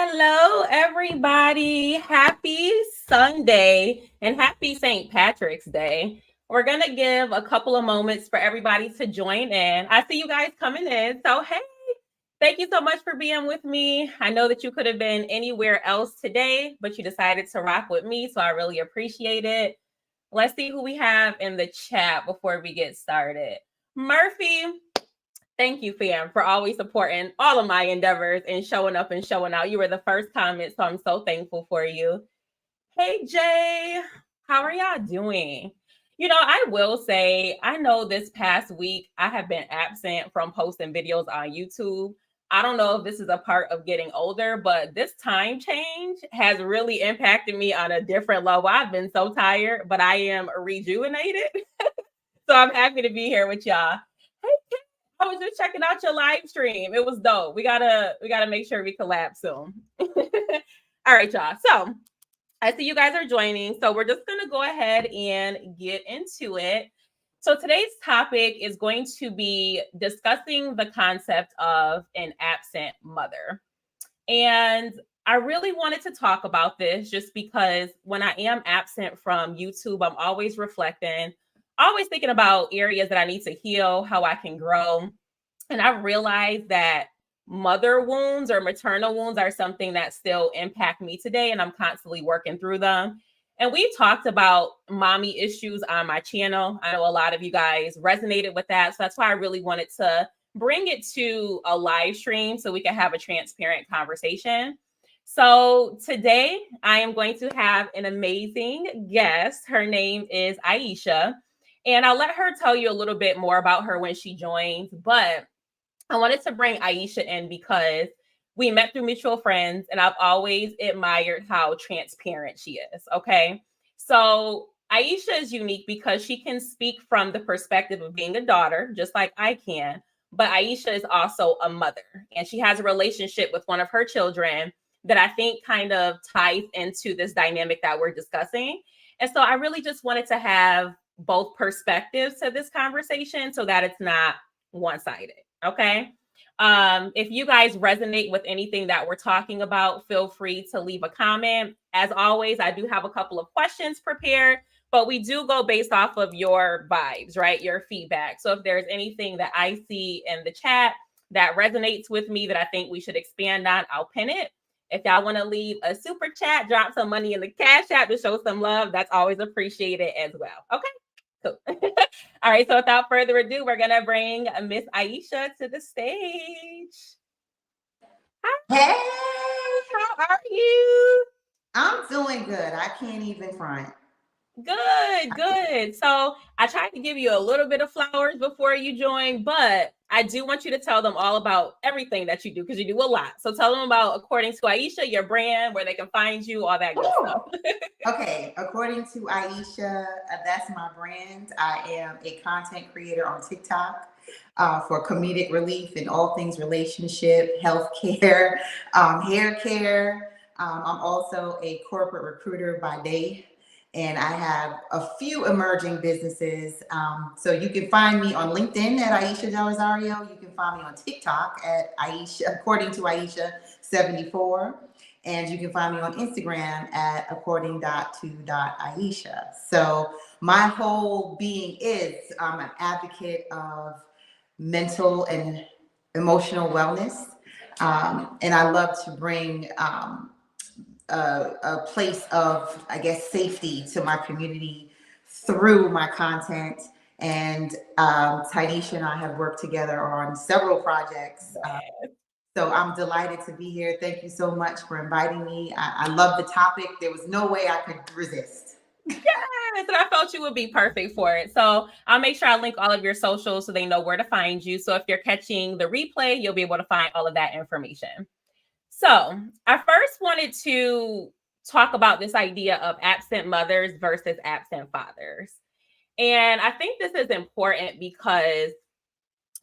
Hello, everybody. Happy Sunday and happy St. Patrick's Day. We're going to give a couple of moments for everybody to join in. I see you guys coming in. So, hey, thank you so much for being with me. I know that you could have been anywhere else today, but you decided to rock with me. So, I really appreciate it. Let's see who we have in the chat before we get started. Murphy, thank you, fam, for always supporting all of my endeavors and showing up and showing out. You were the first comment, so I'm so thankful for you. Hey, Jay, how are y'all doing? I will say, I know this past week I have been absent from posting videos on YouTube. I don't know if this is a part of getting older, but this time change has really impacted me on a different level. I've been so tired, but I am rejuvenated. So I'm happy to be here with y'all. Hey, I was just checking out your live stream. It was dope. We gotta make sure we collab soon. All right, y'all. So I see you guys are joining. So we're just gonna go ahead and get into it. So today's topic is going to be discussing the concept of an absent mother. And I really wanted to talk about this just because when I am absent from YouTube, I'm always reflecting, always thinking about areas that I need to heal, how I can grow. And I realized that mother wounds or maternal wounds are something that still impact me today, and I'm constantly working through them. And we've talked about mommy issues on my channel. I know a lot of you guys resonated with that. So that's why I really wanted to bring it to a live stream so we can have a transparent conversation. So today I am going to have an amazing guest. Her name is Aisha, and I'll let her tell you a little bit more about her when she joins. But I wanted to bring Aisha in because we met through mutual friends, and I've always admired how transparent she is. Okay. So Aisha is unique because she can speak from the perspective of being a daughter, just like I can. But Aisha is also a mother, and she has a relationship with one of her children that I think kind of ties into this dynamic that we're discussing. And so I really just wanted to have both perspectives to this conversation so that it's not one sided. Okay. If you guys resonate with anything that we're talking about, feel free to leave a comment. As always, I do have a couple of questions prepared, but we do go based off of your vibes, right? Your feedback. So if there's anything that I see in the chat that resonates with me that I think we should expand on, I'll pin it. If y'all want to leave a super chat, drop some money in the Cash App to show some love, that's always appreciated as well. Okay. Cool. All right. So without further ado, we're going to bring Miss Aisha to the stage. Hi. Hey, How are you? I'm doing good. I can't even front. Good. So I tried to give you a little bit of flowers before you joined, but I do want you to tell them all about everything that you do because you do a lot. So tell them about, according to Aisha, your brand, where they can find you, all that good stuff. Okay, according to Aisha, that's my brand. I am a content creator on TikTok for comedic relief in all things relationship, healthcare, hair care. I'm also a corporate recruiter by day, and I have a few emerging businesses. So you can find me on LinkedIn at Aisha Del Rosario. You can find me on TikTok at Aisha, according to Aisha 74. And you can find me on Instagram at according.to.aisha. So my whole being is I'm an advocate of mental and emotional wellness. And I love to bring a place of, I guess, safety to my community through my content. And Tanisha and I have worked together on several projects. So I'm delighted to be here. Thank you so much for inviting me. I love the topic. There was no way I could resist. Yes, and I felt you would be perfect for it. So I'll make sure I link all of your socials so they know where to find you. So if you're catching the replay, you'll be able to find all of that information. So I first wanted to talk about this idea of absent mothers versus absent fathers. And I think this is important because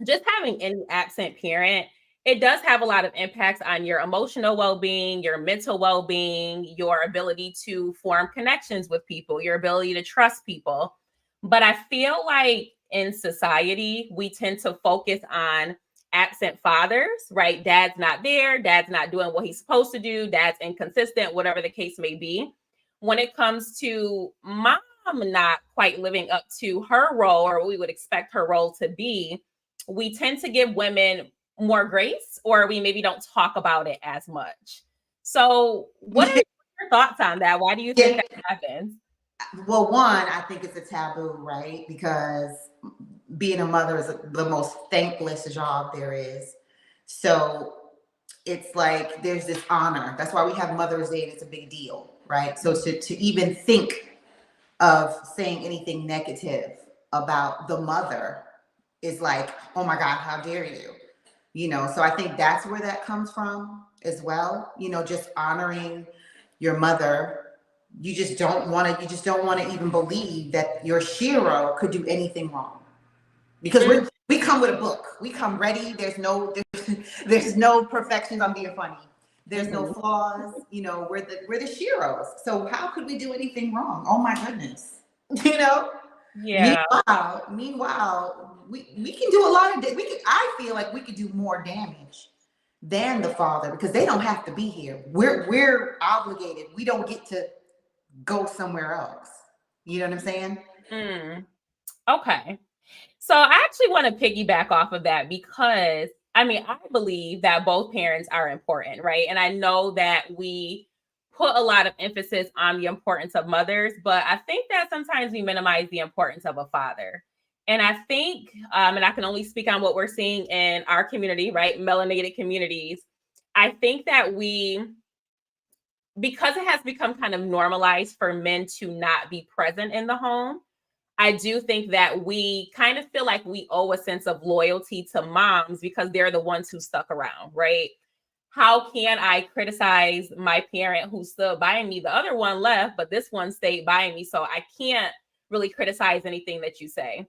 just having any absent parent, it does have a lot of impacts on your emotional well-being, your mental well-being, your ability to form connections with people, your ability to trust people. But I feel like in society, we tend to focus on absent fathers, right? Dad's not there, dad's not doing what he's supposed to do, dad's inconsistent, whatever the case may be. When it comes to mom not quite living up to her role or what we would expect her role to be, we tend to give women more grace, or we maybe don't talk about it as much. So, what are your thoughts on that? Why do you think that happens? Well, one, I think it's a taboo, right? Because being a mother is the most thankless job there is. So it's like there's this honor. That's why we have Mother's Day, and it's a big deal, right? So to even think of saying anything negative about the mother is like, oh my God, how dare you? You know, so I think that's where that comes from as well. You know, just honoring your mother. You just don't want to even believe that your Shiro could do anything wrong, because we come with a book. We come ready. There's no perfections. I'm being funny. There's no flaws. You know, we're the Shiros. So how could we do anything wrong? Oh my goodness. You know. Yeah. Meanwhile, we can do a lot of I feel like we could do more damage than the father, because they don't have to be here. We're obligated. We don't get to go somewhere else. You know what I'm saying? Okay. So I actually want to piggyback off of that, because I mean, I believe that both parents are important, right? And I know that we put a lot of emphasis on the importance of mothers, but I think that sometimes we minimize the importance of a father. And I think, and I can only speak on what we're seeing in our community, right? Melanated communities. I think that because it has become kind of normalized for men to not be present in the home, I do think that we kind of feel like we owe a sense of loyalty to moms because they're the ones who stuck around, right? How can I criticize my parent who stood by me? The other one left, but this one stayed by me. So I can't really criticize anything that you say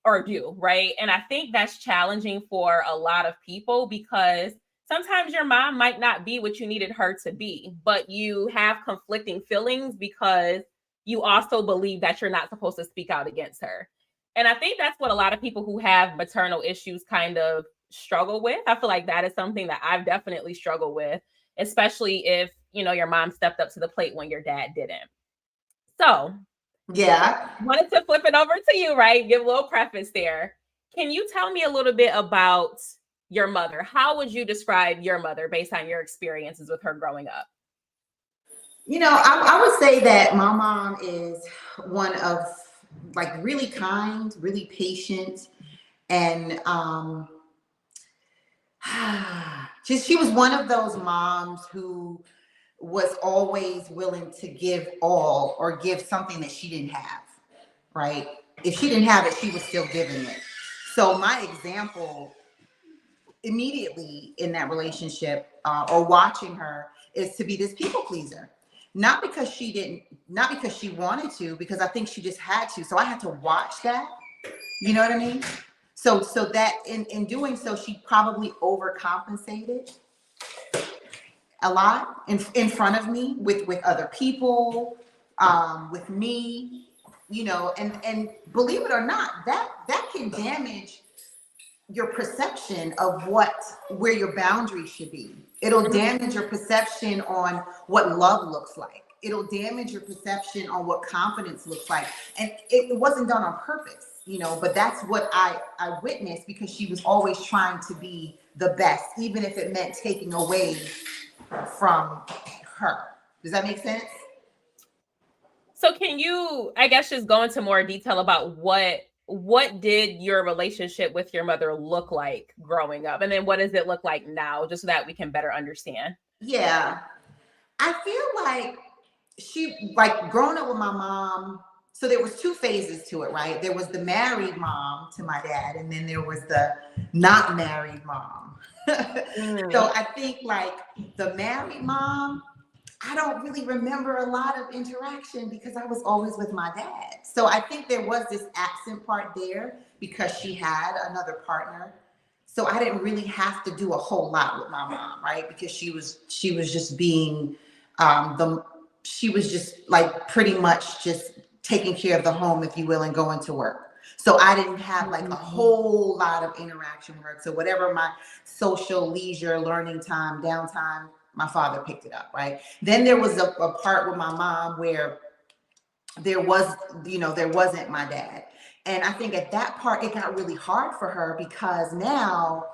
or do, right? And I think that's challenging for a lot of people, because sometimes your mom might not be what you needed her to be, but you have conflicting feelings because you also believe that you're not supposed to speak out against her. And I think that's what a lot of people who have maternal issues kind of struggle with. I feel like that is something that I've definitely struggled with, especially if, you know, your mom stepped up to the plate when your dad didn't. So, yeah, wanted to flip it over to you, right? Give a little preface there. Can you tell me a little bit about your mother? How would you describe your mother based on your experiences with her growing up? You know, I would say that my mom is one of, like, really kind, really patient, and she was one of those moms who was always willing to give all, or give something that she didn't have, right? If she didn't have it, she was still giving it. So my example immediately in that relationship, or watching her, is to be this people pleaser. Not because she wanted to, because I think she just had to. So I had to watch that. You know what I mean? So that in doing so, she probably overcompensated a lot in front of me, with other people, with me, you know, and believe it or not, that can damage your perception of where your boundaries should be. It'll damage your perception on what love looks like. It'll damage your perception on what confidence looks like. And it wasn't done on purpose, you know, but that's what I witnessed, because she was always trying to be the best, even if it meant taking away from her. Does that make sense? So can you, I guess, just go into more detail about what did your relationship with your mother look like growing up? And then what does it look like now, just so that we can better understand? Yeah. I feel like growing up with my mom, so there was two phases to it, right? There was the married mom to my dad, and then there was the not married mom. So I think, like, the married mom, I don't really remember a lot of interaction because I was always with my dad. So I think there was this absent part there because she had another partner. So I didn't really have to do a whole lot with my mom, right? Because she was just being she was just, like, pretty much just taking care of the home, if you will, and going to work. So I didn't have like a whole lot of interaction with her. So whatever my social leisure, learning time, downtime, my father picked it up, right? Then there was a part with my mom where there wasn't my dad. And I think at that part, it got really hard for her because now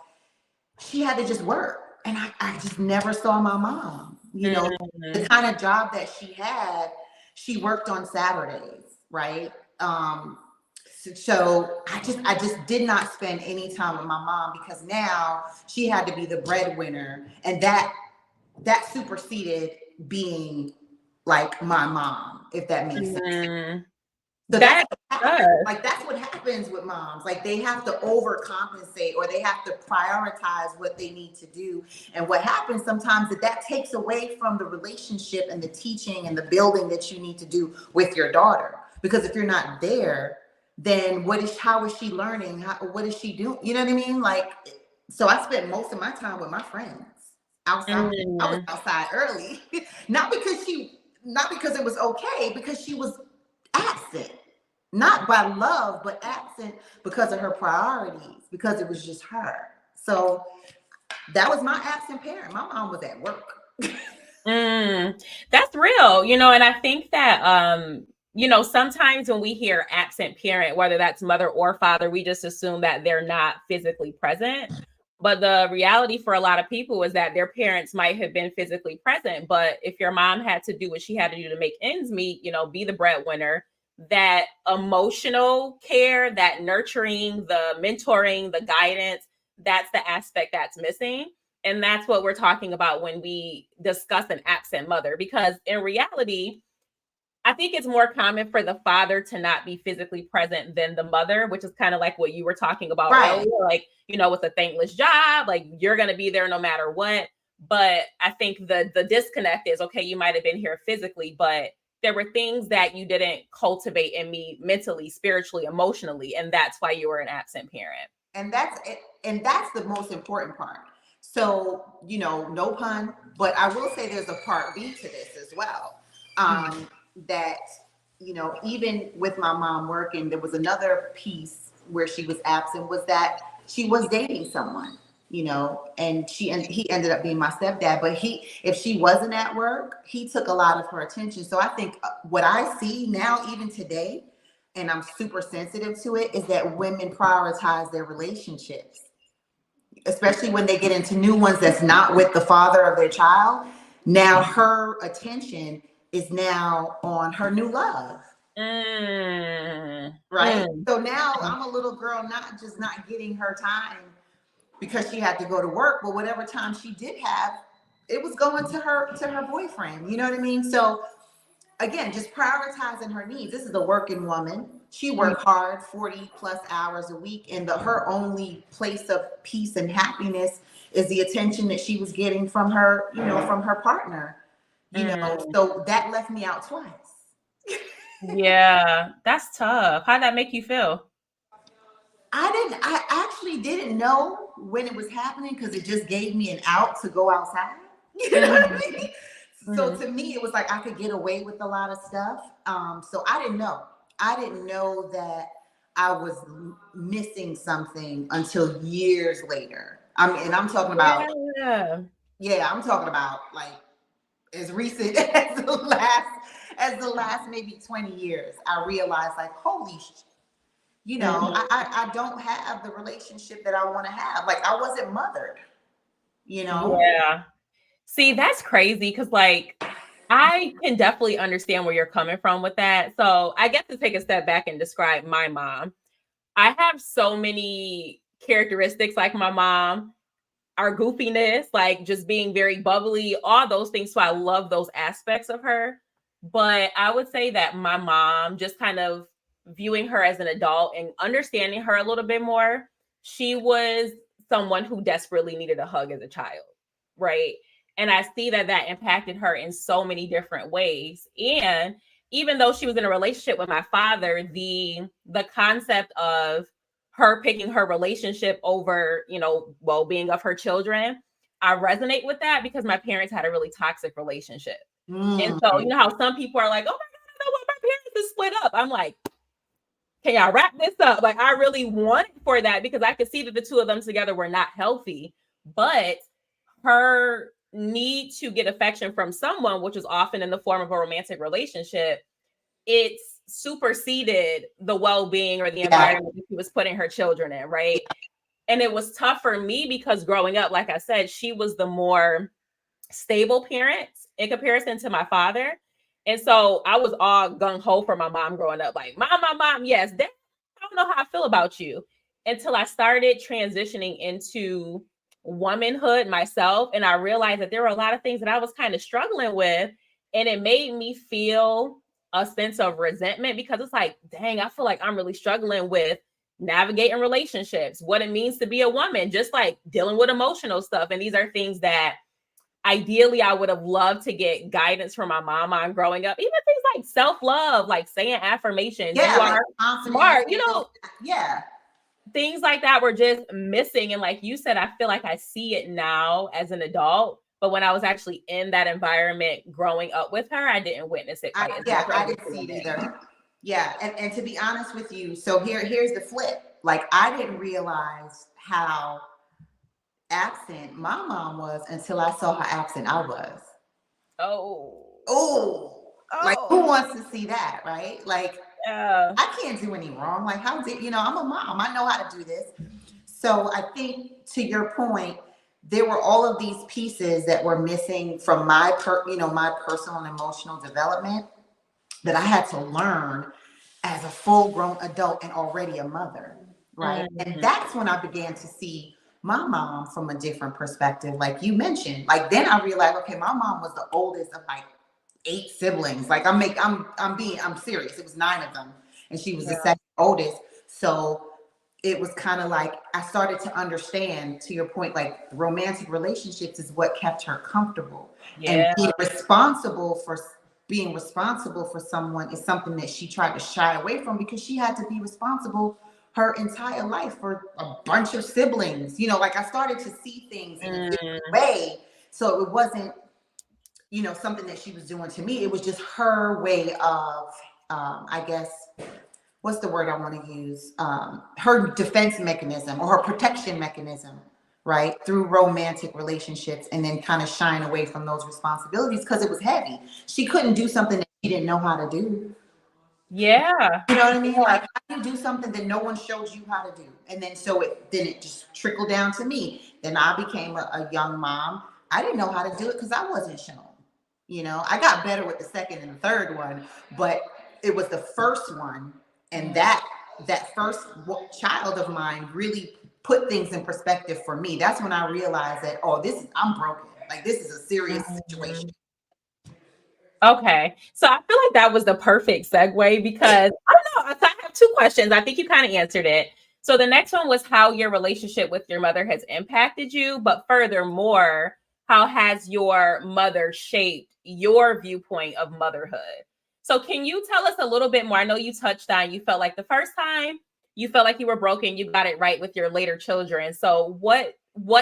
she had to just work. And I just never saw my mom. The kind of job that she had, she worked on Saturdays, right? So I just did not spend any time with my mom because now she had to be the breadwinner, and that superseded being like my mom, if that makes sense. So that's what happens. Like that's what happens with moms. Like they have to overcompensate, or they have to prioritize what they need to do. And what happens sometimes is that takes away from the relationship and the teaching and the building that you need to do with your daughter. Because if you're not there, then how is she learning? What is she doing? You know what I mean? Like, so I spent most of my time with my friends outside. I was outside early, not because it was okay, because she was absent, not by love, but absent because of her priorities, because it was just her. So that was my absent parent. My mom was at work. That's real, and I think that, sometimes when we hear absent parent, whether that's mother or father, we just assume that they're not physically present. But the reality for a lot of people is that their parents might have been physically present. But if your mom had to do what she had to do to make ends meet, be the breadwinner, that emotional care, that nurturing, the mentoring, the guidance, that's the aspect that's missing. And that's what we're talking about when we discuss an absent mother, because in reality, I think it's more common for the father to not be physically present than the mother, which is kind of like what you were talking about earlier, like, with a thankless job, like you're going to be there no matter what. But I think the disconnect is, okay, you might have been here physically, but there were things that you didn't cultivate in me mentally, spiritually, emotionally. And that's why you were an absent parent. And that's the most important part. So, no pun, but I will say there's a part B to this as well. That, even with my mom working, there was another piece where she was absent, was that she was dating someone, and he ended up being my stepdad. But if she wasn't at work, he took a lot of her attention. So I think what I see now, even today, and I'm super sensitive to it, is that women prioritize their relationships, especially when they get into new ones that's not with the father of their child. Now her attention is now on her new love. Right? So now I'm a little girl, not getting her time because she had to go to work, but whatever time she did have, it was going to her boyfriend. You know what I mean? So again, just prioritizing her needs. This is a working woman. She worked hard, 40 plus hours a week, and her only place of peace and happiness is the attention that she was getting from her, from her partner. So that left me out twice. Yeah, that's tough. How'd that make you feel? I actually didn't know when it was happening, because it just gave me an out to go outside. You know what I mean? So to me, it was like I could get away with a lot of stuff. So I didn't know that I was missing something until years later. I'm talking about, I'm talking about like as recent as the last maybe 20 years. I realized, like, holy shit, I don't have the relationship that I want to have. Like, I wasn't mothered, Yeah. See, that's crazy, because like I can definitely understand where you're coming from with that. So I guess to take a step back and describe my mom, I have so many characteristics like my mom, our goofiness, like just being very bubbly, all those things. So I love those aspects of her. But I would say that my mom, just kind of viewing her as an adult and understanding her a little bit more, she was someone who desperately needed a hug as a child, right? And I see that impacted her in so many different ways. And even though she was in a relationship with my father, the concept of her picking her relationship over, well-being of her children, I resonate with that because my parents had a really toxic relationship. And so, how some people are like, oh my God, I know what, my parents is split up. I'm like, can y'all wrap this up? Like, I really wanted for that because I could see that the two of them together were not healthy, but her need to get affection from someone, which is often in the form of a romantic relationship, it's superseded the well-being or the Yeah. environment that she was putting her children in, right? And it was tough for me because growing up, like I said, she was the more stable parent in comparison to my father. And so I was all gung-ho for my mom growing up, like, mom, yes, dad, I don't know how I feel about you, until I started transitioning into womanhood myself. And I realized that there were a lot of things that I was kind of struggling with. And it made me feel a sense of resentment because it's like, dang, I feel like I'm really struggling with navigating relationships, what it means to be a woman, just like dealing with emotional stuff. And these are things that ideally I would have loved to get guidance from my mom on growing up. Even things like self-love, like saying affirmations, Yeah, you like are confidence, smart, yeah. things like that were just missing. And like you said, I feel like I see it now as an adult. But when I was actually in that environment growing up with her, I didn't witness it quite as much. I didn't see it either. Yeah, and to be honest with you, so here's the flip. Like, I didn't realize how absent my mom was until I saw how absent I was. Oh, like, who wants to see that, right? Like, I can't do any wrong. Like, how did I'm a mom. I know how to do this. So I think, to your point, there were all of these pieces that were missing from my my personal and emotional development that I had to learn as a full-grown adult and already a mother, right? And that's when I began to see my mom from a different perspective, like you mentioned. Like, then I realized, okay, my mom was the oldest of like 8 siblings. Like, I'm serious. It was 9 of them, and she was the second oldest. So it was kind of like I started to understand, to your point, like, romantic relationships is what kept her comfortable. And being responsible for someone is something that she tried to shy away from because she had to be responsible her entire life for a bunch of siblings. Like, I started to see things in a different way. So it wasn't, something that she was doing to me. It was just her way of, I guess, what's the word I want to use? Her defense mechanism or her protection mechanism, right? Through romantic relationships, and then kind of shying away from those responsibilities because it was heavy. She couldn't do something that she didn't know how to do. Yeah. You know what I mean? Like, how do you do something that no one showed you how to do? And then it just trickled down to me. Then I became a young mom. I didn't know how to do it because I wasn't shown. I got better with the second and the third one, but it was the first one. And that first child of mine really put things in perspective for me. That's when I realized that, I'm broken. Like, this is a serious situation. Okay. So I feel like that was the perfect segue because I don't know. So I have 2 questions. I think you kind of answered it. So the next one was how your relationship with your mother has impacted you, but furthermore, how has your mother shaped your viewpoint of motherhood? So can you tell us a little bit more? I know you touched on, you felt like the first time you felt like you were broken, you got it right with your later children. So what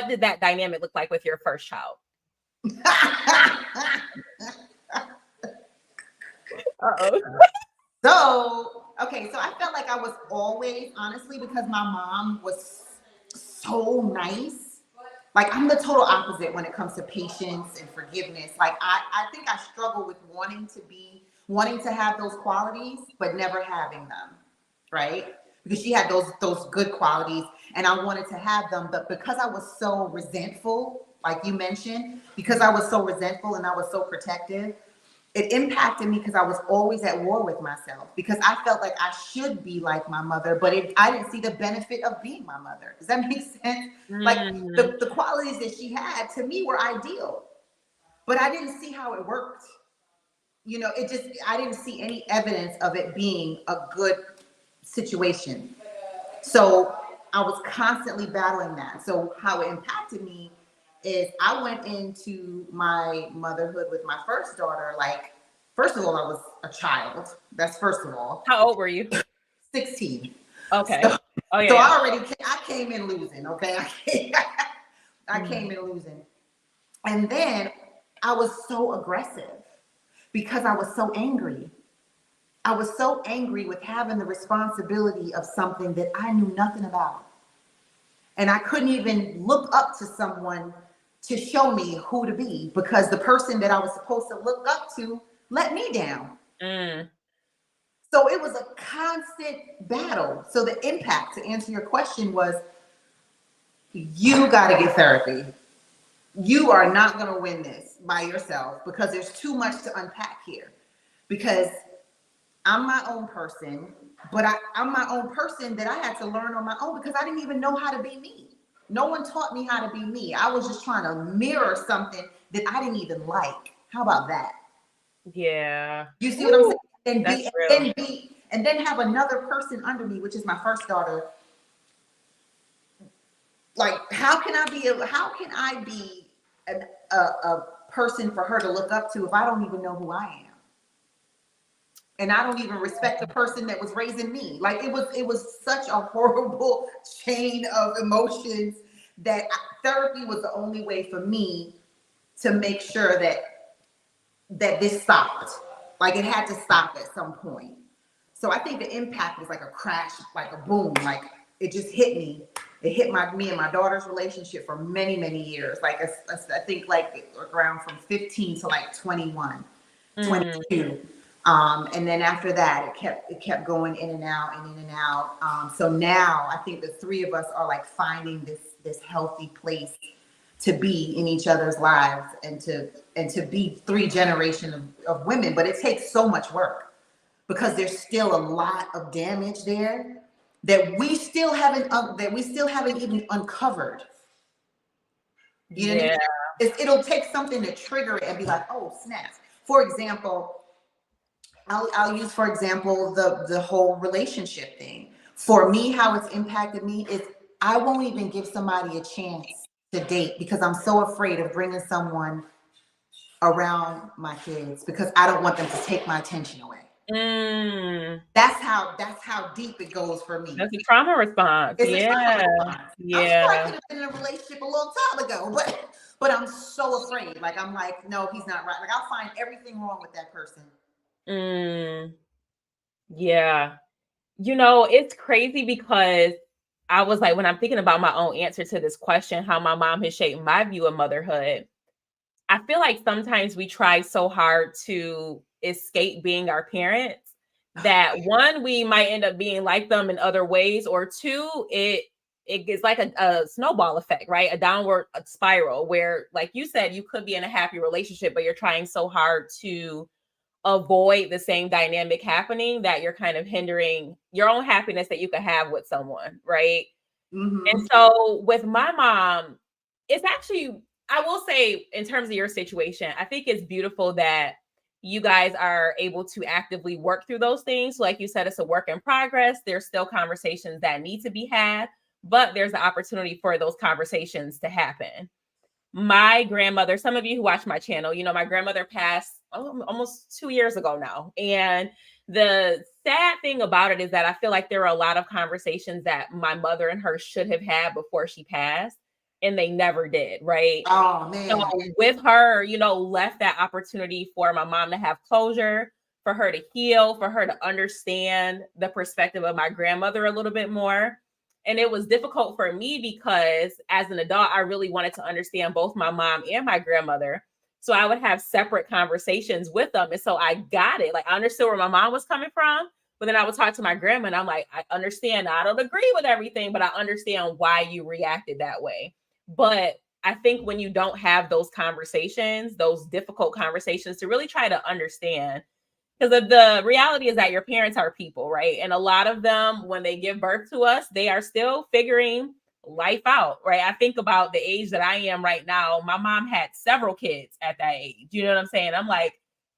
did that dynamic look like with your first child? Uh-oh. So I felt like I was always, honestly, because my mom was so nice. Like, I'm the total opposite when it comes to patience and forgiveness. Like, I think I struggle with wanting to have those qualities, but never having them, right? Because she had those good qualities and I wanted to have them. But because I was so resentful, like you mentioned, because I was so resentful and I was so protective, it impacted me because I was always at war with myself because I felt like I should be like my mother, but I didn't see the benefit of being my mother. Does that make sense? Like, the qualities that she had to me were ideal, but I didn't see how it worked. I didn't see any evidence of it being a good situation. So I was constantly battling that. So how it impacted me is I went into my motherhood with my first daughter. Like, first of all, I was a child. That's first of all. How old were you? 16. Okay. So, oh yeah. So I came in losing. Okay. I came in losing. And then I was so aggressive because I was so angry. I was so angry with having the responsibility of something that I knew nothing about. And I couldn't even look up to someone to show me who to be because the person that I was supposed to look up to let me down. So it was a constant battle. So the impact, to answer your question, was you got to get therapy. You are not going to win this by yourself because there's too much to unpack here. Because I'm my own person, but I'm my own person that I had to learn on my own because I didn't even know how to be me. No one taught me how to be me. I was just trying to mirror something that I didn't even like. How about that? Yeah. You see what I'm saying? And then have another person under me, which is my first daughter. Like, how can I be a person for her to look up to if I don't even know who I am? And I don't even respect the person that was raising me. Like, it was such a horrible chain of emotions that therapy was the only way for me to make sure that this stopped. Like, it had to stop at some point. So I think the impact was like a crash, like a boom, like it just hit me. It hit me and my daughter's relationship for many, many years. Like I think like around from 15 to like 21, 22. And then after that, it kept going in and out and in and out. So now I think the three of us are like finding this healthy place to be in each other's lives and to be three generations of women. But it takes so much work because there's still a lot of damage there that we still haven't even uncovered. You know what I mean? It'll take something to trigger it and be like, oh, snaps. For example, I'll use, for example, the whole relationship thing. For me, how it's impacted me is I won't even give somebody a chance to date because I'm so afraid of bringing someone around my kids because I don't want them to take my attention away. That's how deep it goes for me. That's a trauma response. It's a trauma response. Yeah. I'm sure I could have been in a relationship a long time ago, but I'm so afraid. Like, I'm like, no, he's not right. Like, I'll find everything wrong with that person. Yeah. You know, it's crazy because I was like, when I'm thinking about my own answer to this question, how my mom has shaped my view of motherhood, I feel like sometimes we try so hard to escape being our parents that one, we might end up being like them in other ways, or two, it gets like a snowball effect, right? A downward spiral where, like you said, you could be in a happy relationship, but you're trying so hard to avoid the same dynamic happening that you're kind of hindering your own happiness that you could have with someone, right? And so with my mom, it's actually, I will say, in terms of your situation, I think it's beautiful that you guys are able to actively work through those things. Like you said, it's a work in progress. There's still conversations that need to be had, but there's the opportunity for those conversations to happen. My grandmother, some of you who watch my channel, you know, my grandmother passed almost 2 years ago now. And the sad thing about it is that I feel like there are a lot of conversations that my mother and her should have had before she passed, and they never did, right? Oh, man. So with her, you know, left that opportunity for my mom to have closure, for her to heal, for her to understand the perspective of my grandmother a little bit more. And it was difficult for me because as an adult, I really wanted to understand both my mom and my grandmother. So I would have separate conversations with them. And so I got it. Like, I understood where my mom was coming from. But then I would talk to my grandma and I'm like, I understand. I don't agree with everything, but I understand why you reacted that way. But I think when you don't have those conversations, those difficult conversations to really try to understand, because the reality is that your parents are people, right? And a lot of them, when they give birth to us, they are still figuring life out, right? I think about the age that I am right now. My mom had several kids at that age. You know what I'm saying? I'm like,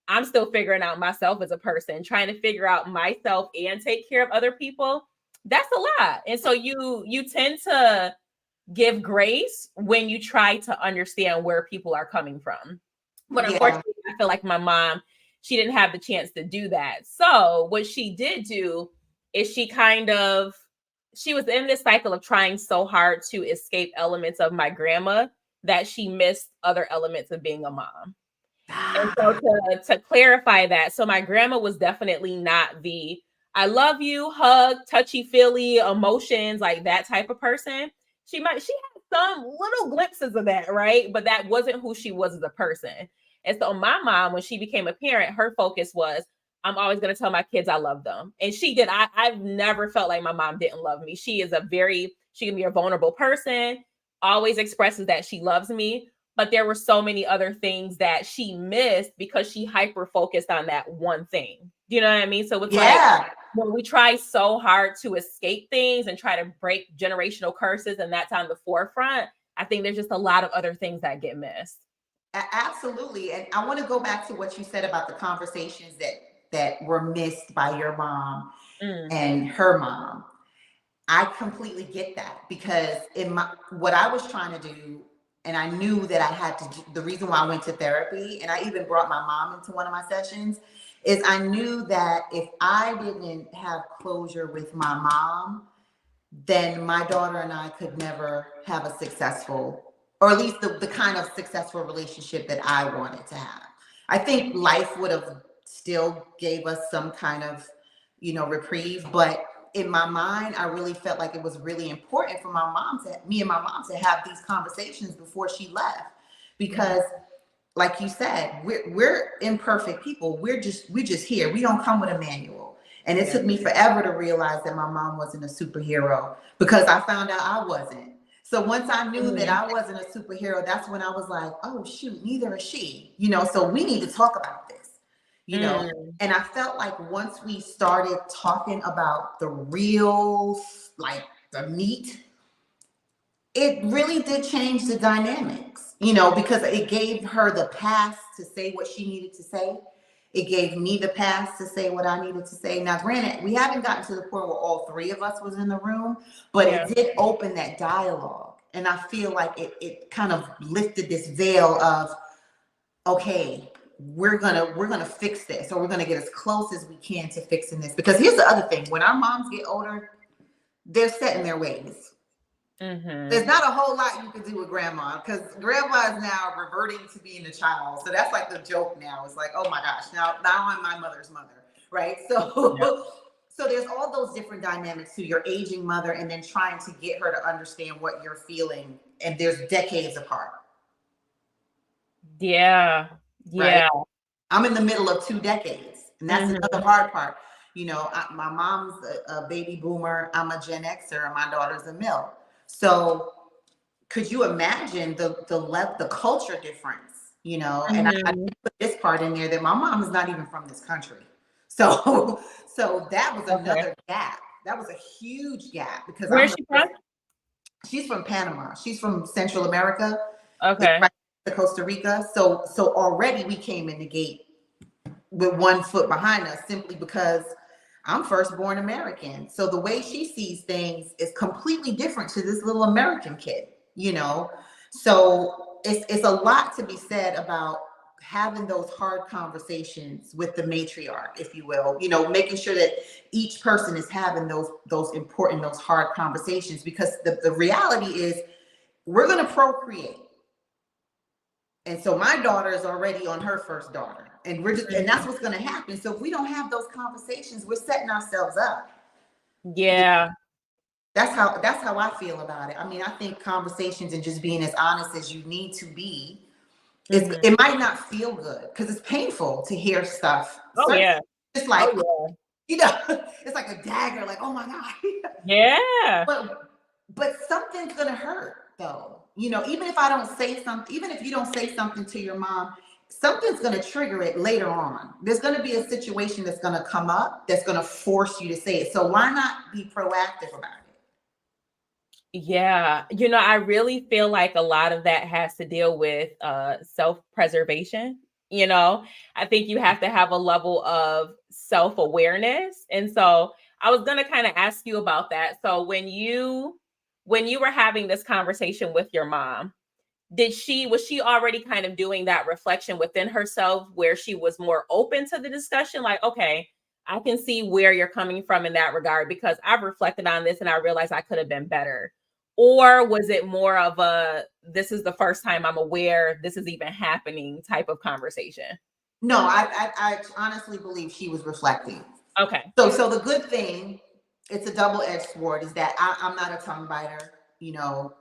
I'm still figuring out myself as a person, trying to figure out myself and take care of other people. That's a lot. And so you tend to give grace when you try to understand where people are coming from. But unfortunately, I feel like my mom, she didn't have the chance to do that. So what she did do is she was in this cycle of trying so hard to escape elements of my grandma that she missed other elements of being a mom. And so to clarify that, so my grandma was definitely not the I love you, hug, touchy-feely emotions, like that type of person. She had some little glimpses of that, right? But that wasn't who she was as a person. And so my mom, when she became a parent, her focus was, I'm always going to tell my kids I love them. And she did. I've never felt like my mom didn't love me. She can be a vulnerable person, always expresses that she loves me. But there were so many other things that she missed because she hyper focused on that one thing. Do you know what I mean? So it's like when we try so hard to escape things and try to break generational curses, and that's on the forefront, I think there's just a lot of other things that get missed. Absolutely. And I want to go back to what you said about the conversations that were missed by your mom and her mom. I completely get that, because what I was trying to do, and I knew that I had to do, the reason why I went to therapy, and I even brought my mom into one of my sessions, is I knew that if I didn't have closure with my mom, then my daughter and I could never have a successful, or at least the kind of successful relationship that I wanted to have. I think life would have still gave us some kind of, reprieve, but in my mind, I really felt like it was really important for me and my mom to have these conversations before she left, because like you said, we're imperfect people. We're just here. We don't come with a manual. And it took me forever to realize that my mom wasn't a superhero, because I found out I wasn't. So once I knew that I wasn't a superhero, that's when I was like, oh shoot, neither is she. So we need to talk about this. And I felt like once we started talking about the real, like the meat, it really did change the dynamics, because it gave her the pass to say what she needed to say. It gave me the pass to say what I needed to say. Now, granted, we haven't gotten to the point where all three of us was in the room, but it did open that dialogue. And I feel like it kind of lifted this veil of, okay, we're gonna fix this, or we're gonna get as close as we can to fixing this. Because here's the other thing: when our moms get older, they're set in their ways. There's not a whole lot you can do with grandma, because grandma is now reverting to being a child. So that's like the joke now. It's like, oh my gosh, now I'm my mother's mother, right? So so there's all those different dynamics to your aging mother, and then trying to get her to understand what you're feeling, and there's decades apart. Yeah. Right? I'm in the middle of 2 decades, and that's another hard part. My mom's a baby boomer, I'm a Gen Xer, and my daughter's a mill. So could you imagine the culture difference, and I put this part in there that my mom is not even from this country. So that was another gap. That was a huge gap, because where's she from? She's from Panama. She's from Central America. Okay. Right to Costa Rica. So already we came in the gate with 1 foot behind us, simply because I'm firstborn American. So the way she sees things is completely different to this little American kid, So it's a lot to be said about having those hard conversations with the matriarch, if you will, making sure that each person is having those important, those hard conversations, because the reality is we're going to procreate. And so my daughter is already on her first daughter, and and that's what's going to happen. So if we don't have those conversations, we're setting ourselves up. Yeah. That's how I feel about it. I mean, I think conversations and just being as honest as you need to be, it might not feel good, because it's painful to hear stuff. Oh, yeah. It's like, it's like a dagger, like, oh my God. Yeah. But something's going to hurt, though. Even if I don't say something, even if you don't say something to your mom, something's going to trigger it later on. There's going to be a situation that's going to come up that's going to force you to say it. So why not be proactive about it? Yeah. I really feel like a lot of that has to deal with self-preservation. I think you have to have a level of self-awareness. And so I was going to kind of ask you about that. So when you were having this conversation with your mom, was she already kind of doing that reflection within herself, where she was more open to the discussion? Like, okay, I can see where you're coming from in that regard, because I've reflected on this and I realized I could have been better. Or was it more of a, this is the first time I'm aware this is even happening type of conversation? No, I honestly believe she was reflecting. Okay. So the good thing, it's a double-edged sword, is that I'm not a tongue biter. You know,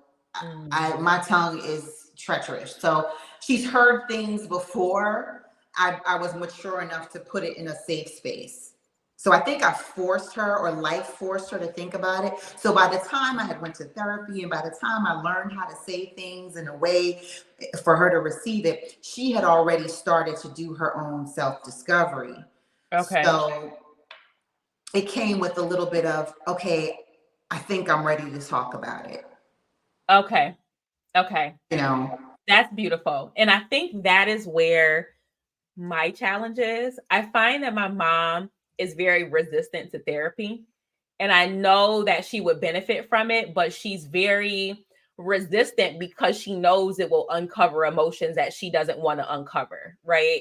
my tongue is treacherous. So she's heard things before. I was mature enough to put it in a safe space. So I think I forced her, or life forced her, to think about it. So by the time I had went to therapy, and by the time I learned how to say things in a way for her to receive it, she had already started to do her own self-discovery. Okay. So it came with a little bit of, okay, I think I'm ready to talk about it. Okay. Okay. You know, That's beautiful. And I think that is where my challenge is. I find that my mom is very resistant to therapy. And I know that she would benefit from it, but she's very resistant because she knows it will uncover emotions that she doesn't want to uncover. Right.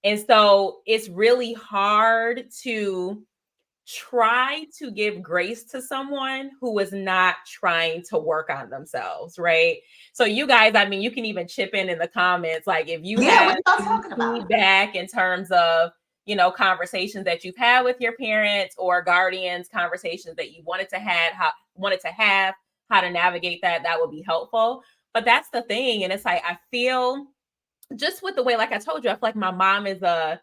And so it's really hard to try to give grace to someone who is not trying to work on themselves, right? So you guys, I mean, you can even chip in the comments, like if you have what y'all talking about? feedback in terms of, you know, conversations that you've had with your parents or guardians, conversations that you wanted to have, how to navigate that, that would be helpful. But that's the thing. And it's like, I feel just with the way, like I told you, I feel like my mom is for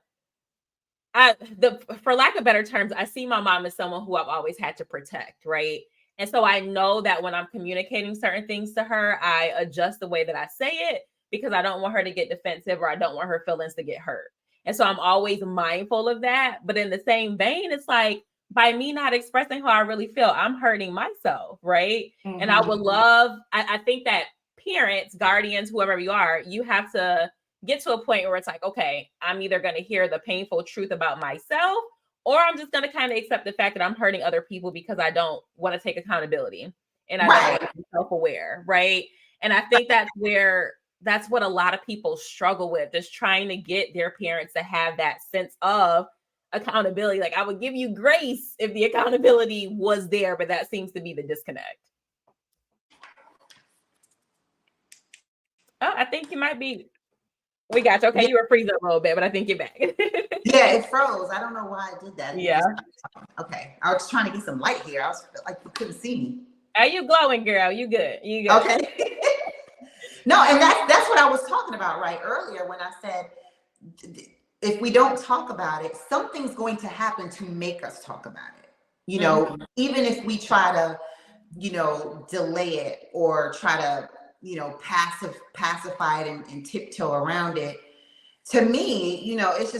lack of better terms, I see my mom as someone who I've always had to protect, right? And so I know that when I'm communicating certain things to her, I adjust the way that I say it because I don't want her to get defensive or I don't want her feelings to get hurt. And so I'm always mindful of that. But in the same vein, it's like by me not expressing how I really feel, I'm hurting myself, right? Mm-hmm. And I would love, I think that parents, guardians, whoever you are, you have to get to a point where it's like, okay, I'm either going to hear the painful truth about myself, or I'm just going to kind of accept the fact that I'm hurting other people because I don't want to take accountability and I don't want to be self-aware, right? And I think that's what a lot of people struggle with, is trying to get their parents to have that sense of accountability. Like, I would give you grace if the accountability was there, but that seems to be the disconnect. Oh, I think you might be. We got you. Okay, you were freezing a little bit, but I think you're back. Yeah, it froze. I don't know why I did that. Yeah. Okay. I was trying to get some light here. I was like, you couldn't see me. Are you glowing, girl? You good. You good. Okay. No, and that's what I was talking about right earlier when I said, if we don't talk about it, something's going to happen to make us talk about it. You know, even if we try to, you know, delay it or try to, you know, pacify it and tiptoe around it. To me, you know, it's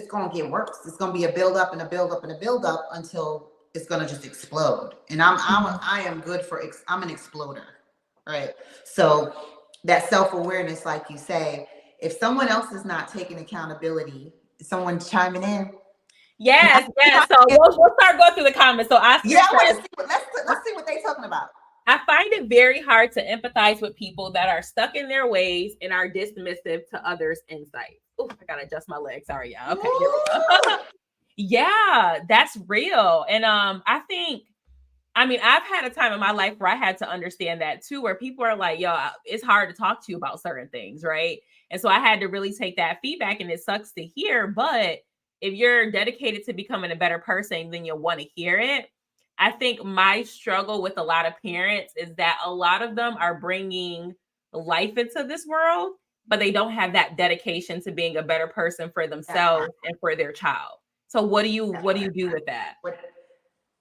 going to get worse. It's going to be a build up and a build up and a build up until it's going to just explode. And I am good for, I'm an exploder, right? So that self-awareness, like you say, if someone else is not taking accountability, someone's chiming in. Yes. So we'll start going through the comments. So I want to see let's see what they're talking about. I find it very hard to empathize with people that are stuck in their ways and are dismissive to others' insights. Oh, I gotta adjust my legs. Sorry, y'all. Okay, here we go. Yeah, that's real. And I think, I mean, I've had a time in my life where I had to understand that too, where people are like, yo, it's hard to talk to you about certain things, right? And so I had to really take that feedback, and it sucks to hear, but if you're dedicated to becoming a better person, then you'll want to hear it. I think my struggle with a lot of parents is that a lot of them are bringing life into this world, but they don't have that dedication to being a better person for themselves and for their child. So what do you do with that?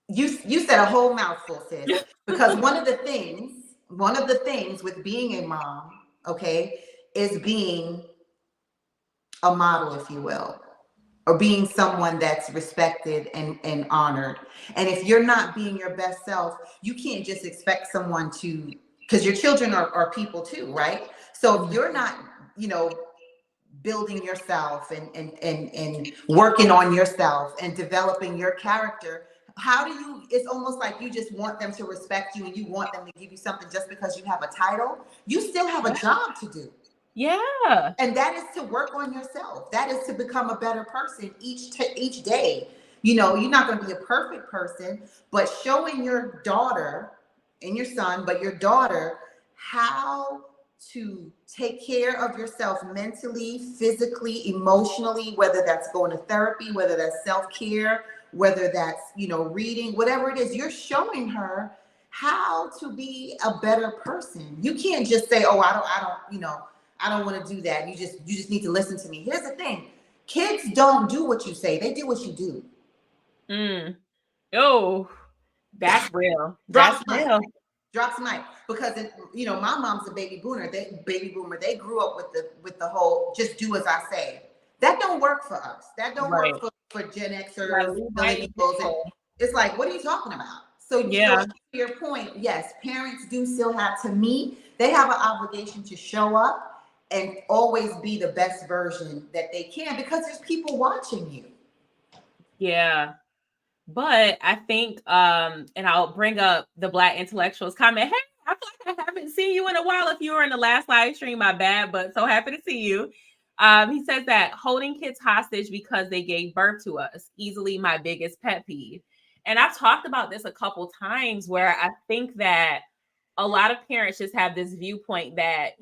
You said a whole mouthful, sis. Because one of the things with being a mom, okay, is being a model, if you will, or being someone that's respected and honored. And if you're not being your best self, you can't just expect someone to, because your children are people too, right? So if you're not, you know, building yourself and working on yourself and developing your character, how do you, it's almost like you just want them to respect you and you want them to give you something just because you have a title. You still have a job to do. Yeah. And that is to work on yourself. That is to become a better person each day. You know, you're not going to be a perfect person, but showing your daughter and your son, but your daughter, how to take care of yourself mentally, physically, emotionally, whether that's going to therapy, whether that's self-care, whether that's, reading, whatever it is, you're showing her how to be a better person. You can't just say, oh, I don't want to do that. You just need to listen to me. Here's the thing. Kids don't do what you say. They do what you do. Oh, that's real. That's real. Drops mic, because my mom's a baby boomer. They grew up with the whole just do as I say. That don't work for us. That don't work for Gen Xers, millennials. And it's like, what are you talking about? So to your point, yes, parents do still have to meet. They have an obligation to show up and always be the best version that they can, because there's people watching you. Yeah. But I think, and I'll bring up the Black intellectuals comment. Hey, I feel like I haven't seen you in a while. If you were in the last live stream, my bad, but so happy to see you. He says that holding kids hostage because they gave birth to us, easily my biggest pet peeve. And I've talked about this a couple times, where I think that a lot of parents just have this viewpoint that,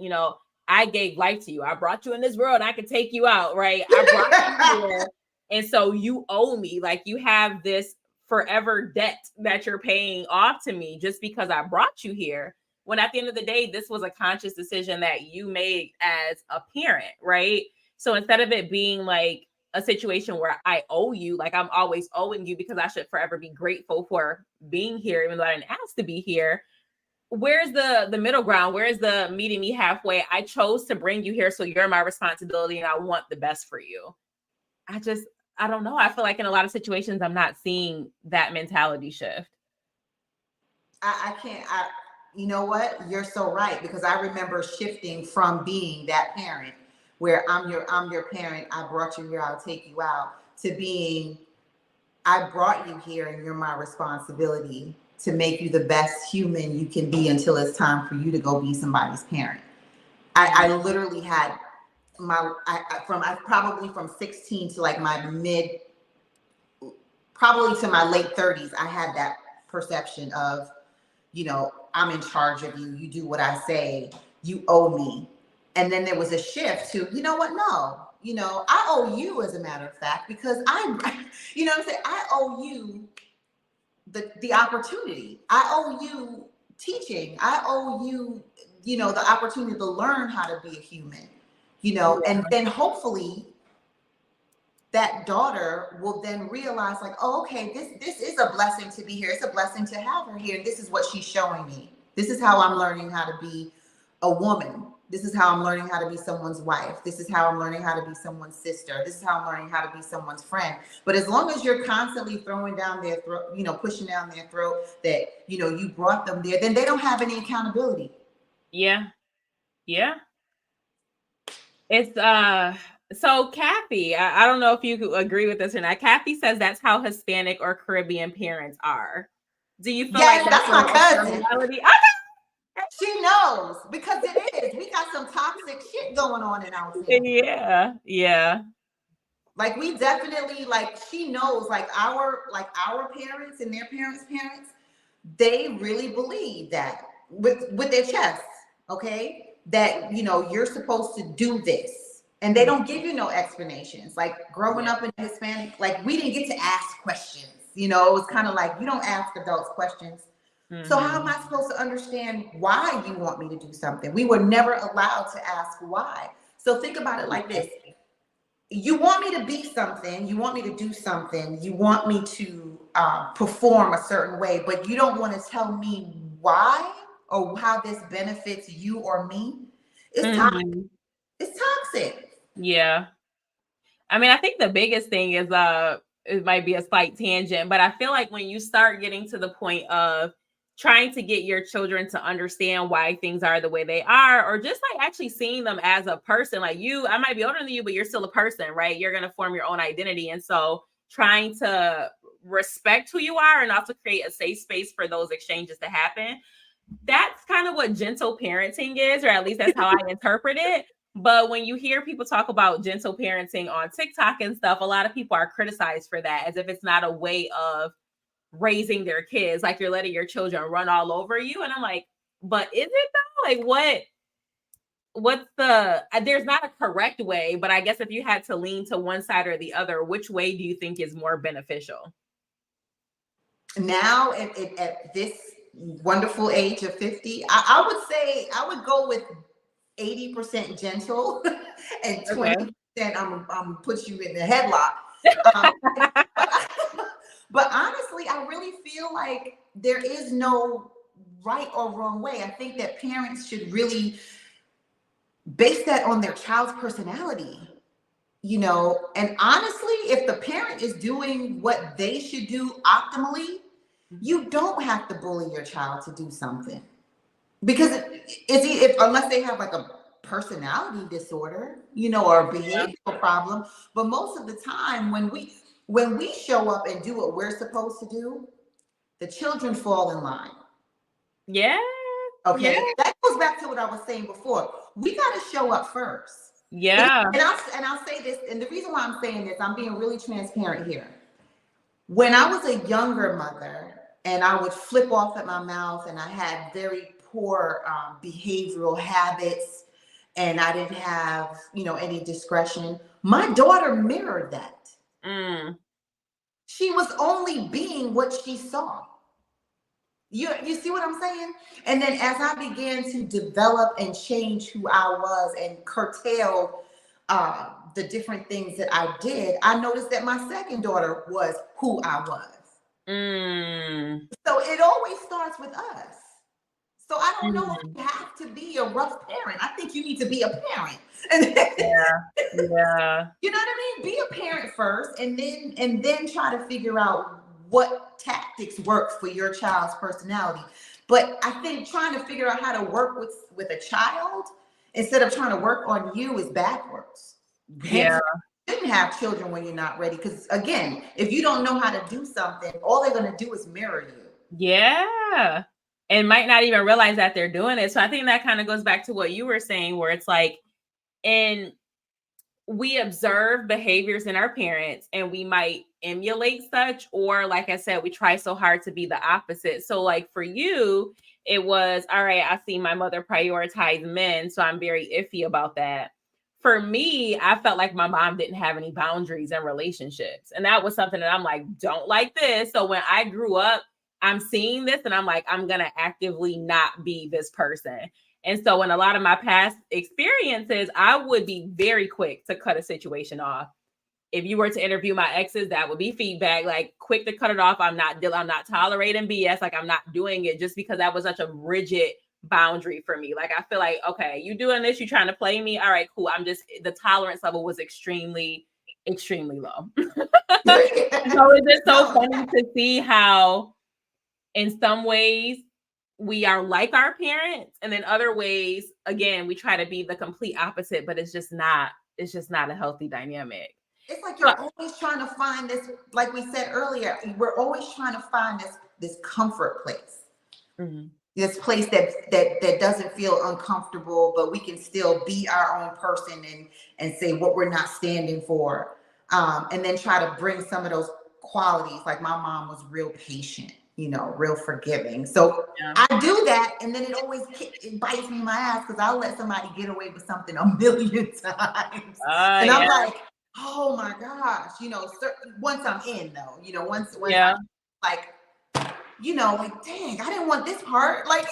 I gave life to you. I brought you in this world. I could take you out, right? I brought you here. And so you owe me, like you have this forever debt that you're paying off to me just because I brought you here. When at the end of the day, this was a conscious decision that you made as a parent, right? So instead of it being like a situation where I owe you, like I'm always owing you because I should forever be grateful for being here, even though I didn't ask to be here. Where's the middle ground? Where's the meeting me halfway? I chose to bring you here, so you're my responsibility and I want the best for you. I don't know. I feel like in a lot of situations, I'm not seeing that mentality shift. I can't. You know what? You're so right, because I remember shifting from being that parent where I'm your parent. I brought you here. I'll take you out, to being, I brought you here and you're my responsibility to make you the best human you can be until it's time for you to go be somebody's parent. I literally had probably from 16 to like probably to my late 30s, I had that perception of, I'm in charge of you. You do what I say. You owe me. And then there was a shift to, you know what? No, I owe you, as a matter of fact, because I'm saying? I owe you the opportunity. I owe you teaching. I owe you, the opportunity to learn how to be a human, and then hopefully that daughter will then realize, like, oh, okay, this is a blessing to be here. It's a blessing to have her here. And this is what she's showing me. This is how I'm learning how to be a woman. This is how I'm learning how to be someone's wife. This is how I'm learning how to be someone's sister. This is how I'm learning how to be someone's friend. But as long as you're constantly throwing down their throat, pushing down their throat that, you brought them there, then they don't have any accountability. Yeah. Yeah. It's, so Kathy, I don't know if you agree with this or not. Kathy says that's how Hispanic or Caribbean parents are. Do you feel like that's my cousin? Okay. She knows, because it is. We got some toxic shit going on in our family. Yeah. Like we definitely, like, she knows, like our parents and their parents' they really believe that with their chests, okay, that you're supposed to do this, and they don't give you no explanations. Like growing up in Hispanic, like we didn't get to ask questions. It was kind of like, you don't ask adults questions. So how am I supposed to understand why you want me to do something? We were never allowed to ask why. So think about it like this. You want me to be something. You want me to do something. You want me to perform a certain way, but you don't want to tell me why or how this benefits you or me. It's toxic. It's toxic. Yeah. I mean, I think the biggest thing is, it might be a slight tangent, but I feel like when you start getting to the point of trying to get your children to understand why things are the way they are, or just like actually seeing them as a person, like I might be older than you, but you're still a person, right? You're going to form your own identity. And so trying to respect who you are and also create a safe space for those exchanges to happen. That's kind of what gentle parenting is, or at least that's how I interpret it. But when you hear people talk about gentle parenting on TikTok and stuff, a lot of people are criticized for that, as if it's not a way of raising their kids. Like you're letting your children run all over you. And I'm like, but is it though? Like what's there's not a correct way, but I guess if you had to lean to one side or the other, which way do you think is more beneficial? Now at this wonderful age of 50, I would say I would go with 80% gentle and 20% I'm put you in the headlock. But honestly, I really feel like there is no right or wrong way. I think that parents should really base that on their child's personality, and honestly, if the parent is doing what they should do optimally, you don't have to bully your child to do something, because unless they have like a personality disorder, or a behavioral problem. But most of the time when we show up and do what we're supposed to do, the children fall in line. Yeah. Okay. Yeah. That goes back to what I was saying before. We got to show up first. Yeah. And I'll say this, and the reason why I'm saying this, I'm being really transparent here. When I was a younger mother and I would flip off at my mouth and I had very poor behavioral habits and I didn't have, any discretion, my daughter mirrored that. She was only being what she saw. You see what I'm saying? And then as I began to develop and change who I was and curtail the different things that I did, I noticed that my second daughter was who I was. So it always starts with us. So I don't know if you have to be a rough parent. I think you need to be a parent. Yeah. You know what I mean? Be a parent first, and then try to figure out what tactics work for your child's personality. But I think trying to figure out how to work with a child instead of trying to work on you is backwards. Yeah. You shouldn't have children when you're not ready, because again, if you don't know how to do something, all they're going to do is mirror you. Yeah. And might not even realize that they're doing it. So I think that kind of goes back to what you were saying, where it's like, we observe behaviors in our parents and we might emulate such, or like I said, we try so hard to be the opposite. So like for you, it was, all right, I see my mother prioritize men, so I'm very iffy about that. For me, I felt like my mom didn't have any boundaries in relationships. And that was something that I'm like, don't like this. So when I grew up, I'm seeing this and I'm like, I'm going to actively not be this person. And so in a lot of my past experiences, I would be very quick to cut a situation off. If you were to interview my exes, that would be feedback, like quick to cut it off. I'm not tolerating BS. Like I'm not doing it, just because that was such a rigid boundary for me. Like, I feel like, okay, you doing this, you trying to play me. All right, cool. The tolerance level was extremely, extremely low. So it's just so funny to see how in some ways we are like our parents, and in other ways, again, we try to be the complete opposite, but it's just not a healthy dynamic. It's like you're always trying to find this, like we said earlier, we're always trying to find this comfort place. Mm-hmm. This place that doesn't feel uncomfortable, but we can still be our own person and say what we're not standing for. And then try to bring some of those qualities. Like my mom was real patient, real forgiving. So I do that, and then it bites me in my ass, because I'll let somebody get away with something a million times. And I'm like, oh my gosh, once I'm in though, once I'm like, like, dang, I didn't want this part. Like,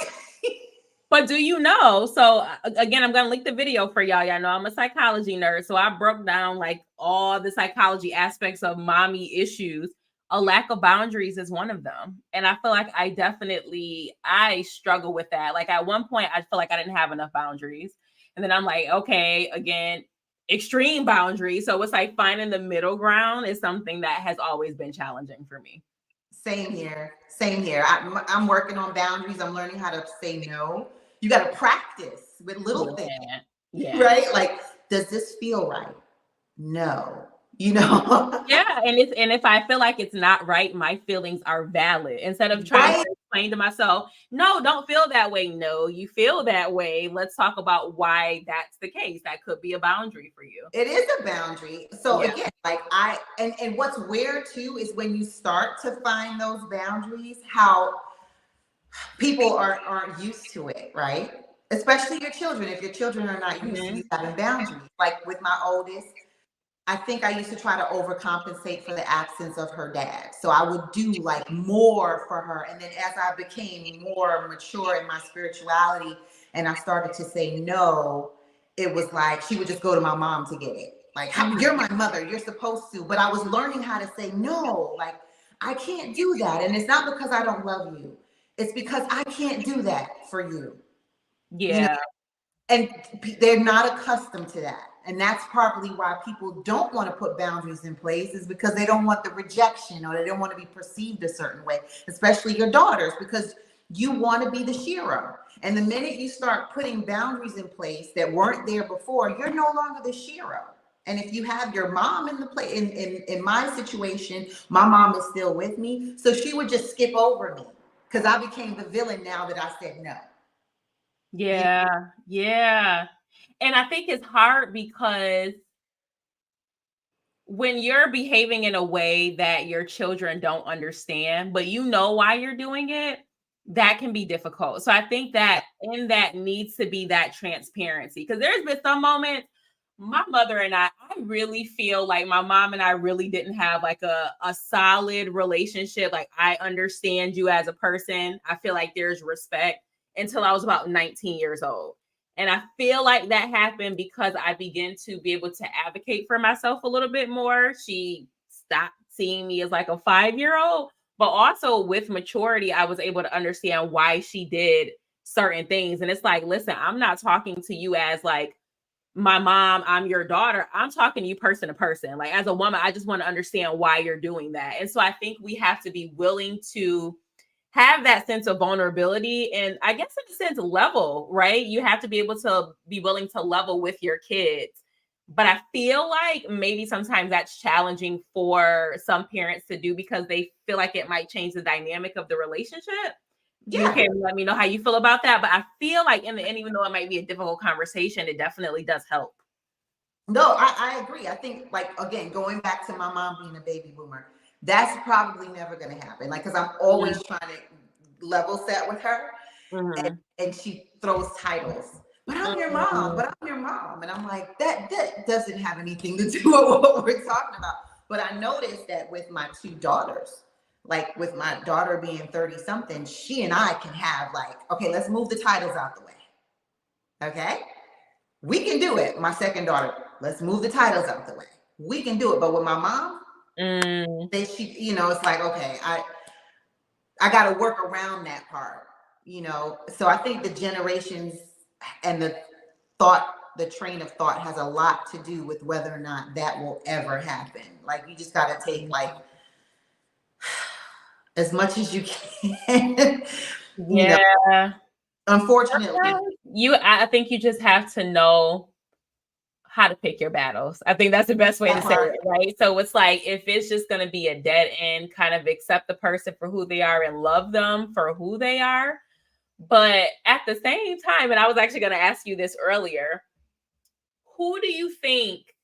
but do you know? So again, I'm going to link the video for y'all. Y'all know I'm a psychology nerd. So I broke down like all the psychology aspects of mommy issues. A lack of boundaries is one of them. And I feel like I struggle with that. Like at one point, I feel like I didn't have enough boundaries. And then I'm like, okay, again, extreme boundaries. So it's like finding the middle ground is something that has always been challenging for me. Same here. I'm working on boundaries. I'm learning how to say no. You got to practice with little things, right? Like, does this feel right? No. Yeah, and if I feel like it's not right, my feelings are valid. Instead of trying to explain to myself, no, don't feel that way. No, you feel that way. Let's talk about why that's the case. That could be a boundary for you. It is a boundary. So again, like and what's weird too is when you start to find those boundaries, how people aren't used to it, right? Especially your children. If your children are not used to you having boundaries, like with my oldest, I think I used to try to overcompensate for the absence of her dad. So I would do like more for her. And then as I became more mature in my spirituality and I started to say no, it was like she would just go to my mom to get it. Like, you're my mother, you're supposed to. But I was learning how to say no. Like, I can't do that. And it's not because I don't love you. It's because I can't do that for you. Yeah. You know? And they're not accustomed to that. And that's probably why people don't want to put boundaries in place, is because they don't want the rejection, or they don't want to be perceived a certain way, especially your daughters, because you want to be the shero. And the minute you start putting boundaries in place that weren't there before, you're no longer the shero. And if you have your mom in the play, in my situation, my mom is still with me. So she would just skip over me because I became the villain now that I said no. Yeah. Yeah. And I think it's hard because when you're behaving in a way that your children don't understand, but you know why you're doing it, that can be difficult. So I think that in that needs to be that transparency, because there's been some moments my mother and I really feel like my mom and I really didn't have like a solid relationship. Like, I understand you as a person. I feel like there's respect, until I was about 19 years old. And I feel like that happened because I began to be able to advocate for myself a little bit more. She stopped seeing me as like a 5-year-old, but also with maturity, I was able to understand why she did certain things. And it's like, listen, I'm not talking to you as like my mom, I'm your daughter. I'm talking to you person to person. Like, as a woman, I just want to understand why you're doing that. And so I think we have to be willing to have that sense of vulnerability, and I guess in a sense level, right? You have to be able to be willing to level with your kids. But I feel like maybe sometimes that's challenging for some parents to do because they feel like it might change the dynamic of the relationship. Yeah. You can let me know how you feel about that. But I feel like in the end, even though it might be a difficult conversation, it definitely does help. No, I agree. I think, like, again, going back to my mom being a baby boomer, that's probably never going to happen. Like, because I'm always trying to level set with her, and she throws titles. But I'm your mom. But I'm your mom. And I'm like, that doesn't have anything to do with what we're talking about. But I noticed that with my two daughters, like with my daughter being 30 something, she and I can have like, okay, let's move the titles out the way. Okay. We can do it. My second daughter, let's move the titles out the way. We can do it. But with my mom, she, it's like, okay, I got to work around that part, So I think the generations and the train of thought has a lot to do with whether or not that will ever happen. Like, you just got to take like as much as you can. Yeah. Unfortunately, I think you just have to know how to pick your battles. I think that's the best way to say it, right? So it's like, if it's just going to be a dead end, kind of accept the person for who they are and love them for who they are. But at the same time, and I was actually going to ask you this earlier, who do you think,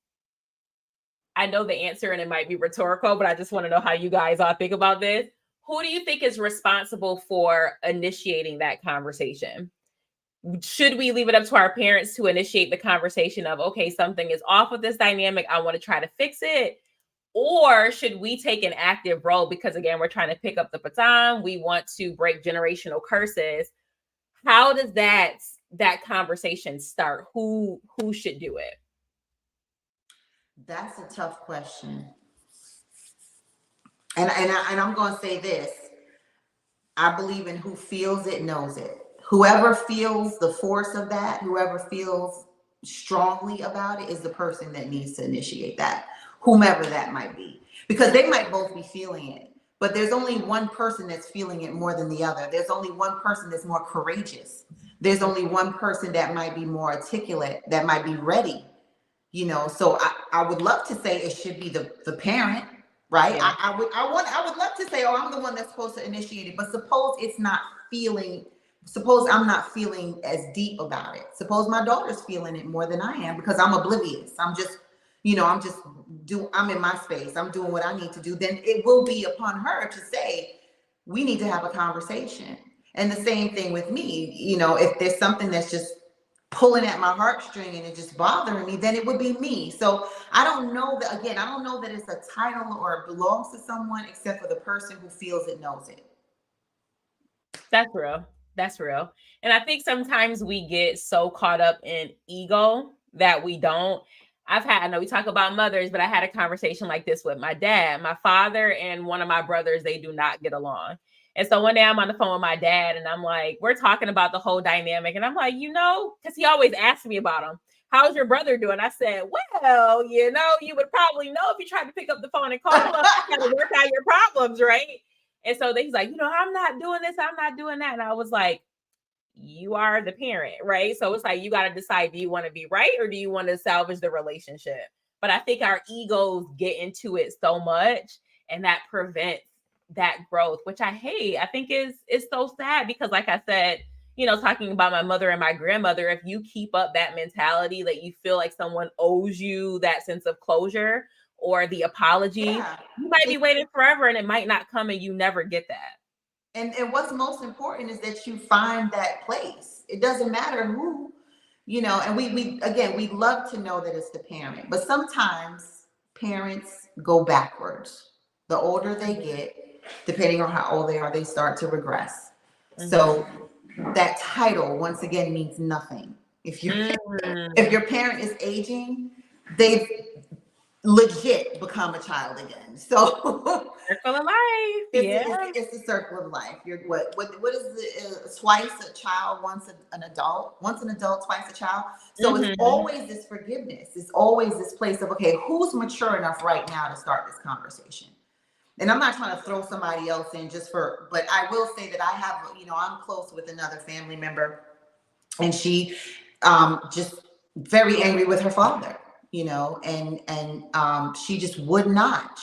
I know the answer and it might be rhetorical, but I just want to know how you guys all think about this. Who do you think is responsible for initiating that conversation? Should we leave it up to our parents to initiate the conversation of, okay, something is off with this dynamic, I want to try to fix it? Or should we take an active role? Because again, we're trying to pick up the baton. We want to break generational curses. How does that conversation start? Who should do it? That's a tough question. And I'm going to say this. I believe in who feels it knows it. Whoever feels the force of that, whoever feels strongly about it, is the person that needs to initiate that, whomever that might be. Because they might both be feeling it, but there's only one person that's feeling it more than the other. There's only one person that's more courageous. There's only one person that might be more articulate, that might be ready. So I would love to say it should be the parent, right? Yeah. I would love to say, oh, I'm the one that's supposed to initiate it, but suppose I'm not feeling as deep about it. Suppose my daughter's feeling it more than I am because I'm oblivious. I'm in my space. I'm doing what I need to do. Then it will be upon her to say, we need to have a conversation. And the same thing with me, if there's something that's just pulling at my heartstring and it's just bothering me, then it would be me. So I don't know that it's a title or it belongs to someone except for the person who feels it knows it. That's real. That's real. And I think sometimes we get so caught up in ego that we don't. I know we talk about mothers, but I had a conversation like this with my dad. My father and one of my brothers, they do not get along. And so one day I'm on the phone with my dad and I'm like, we're talking about the whole dynamic. And I'm like, because he always asks me about him. How's your brother doing? I said, well, you would probably know if you tried to pick up the phone and call him. You got to work out your problems, right? And so he's like, I'm not doing this, I'm not doing that. And I was like, you are the parent, right? So it's like, you got to decide, do you want to be right or do you want to salvage the relationship? But I think our egos get into it so much and that prevents that growth, which I hate. I think is so sad because like I said, talking about my mother and my grandmother, if you keep up that mentality that you feel like someone owes you that sense of closure or the apology, you might be waiting forever and it might not come and you never get that. And what's most important is that you find that place. It doesn't matter who, and we love to know that it's the parent, but sometimes parents go backwards. The older they get, depending on how old they are, they start to regress. Mm-hmm. So that title once again means nothing. If your parent is aging, they've legit become a child again. So circle of life. It's the circle of life. You're what is it? Twice a child, once an adult. Once an adult, twice a child. So It's always this forgiveness. It's always this place of, okay, who's mature enough right now to start this conversation? And I'm not trying to throw somebody else in but I will say that I have, I'm close with another family member, and she just very angry with her father. She just would not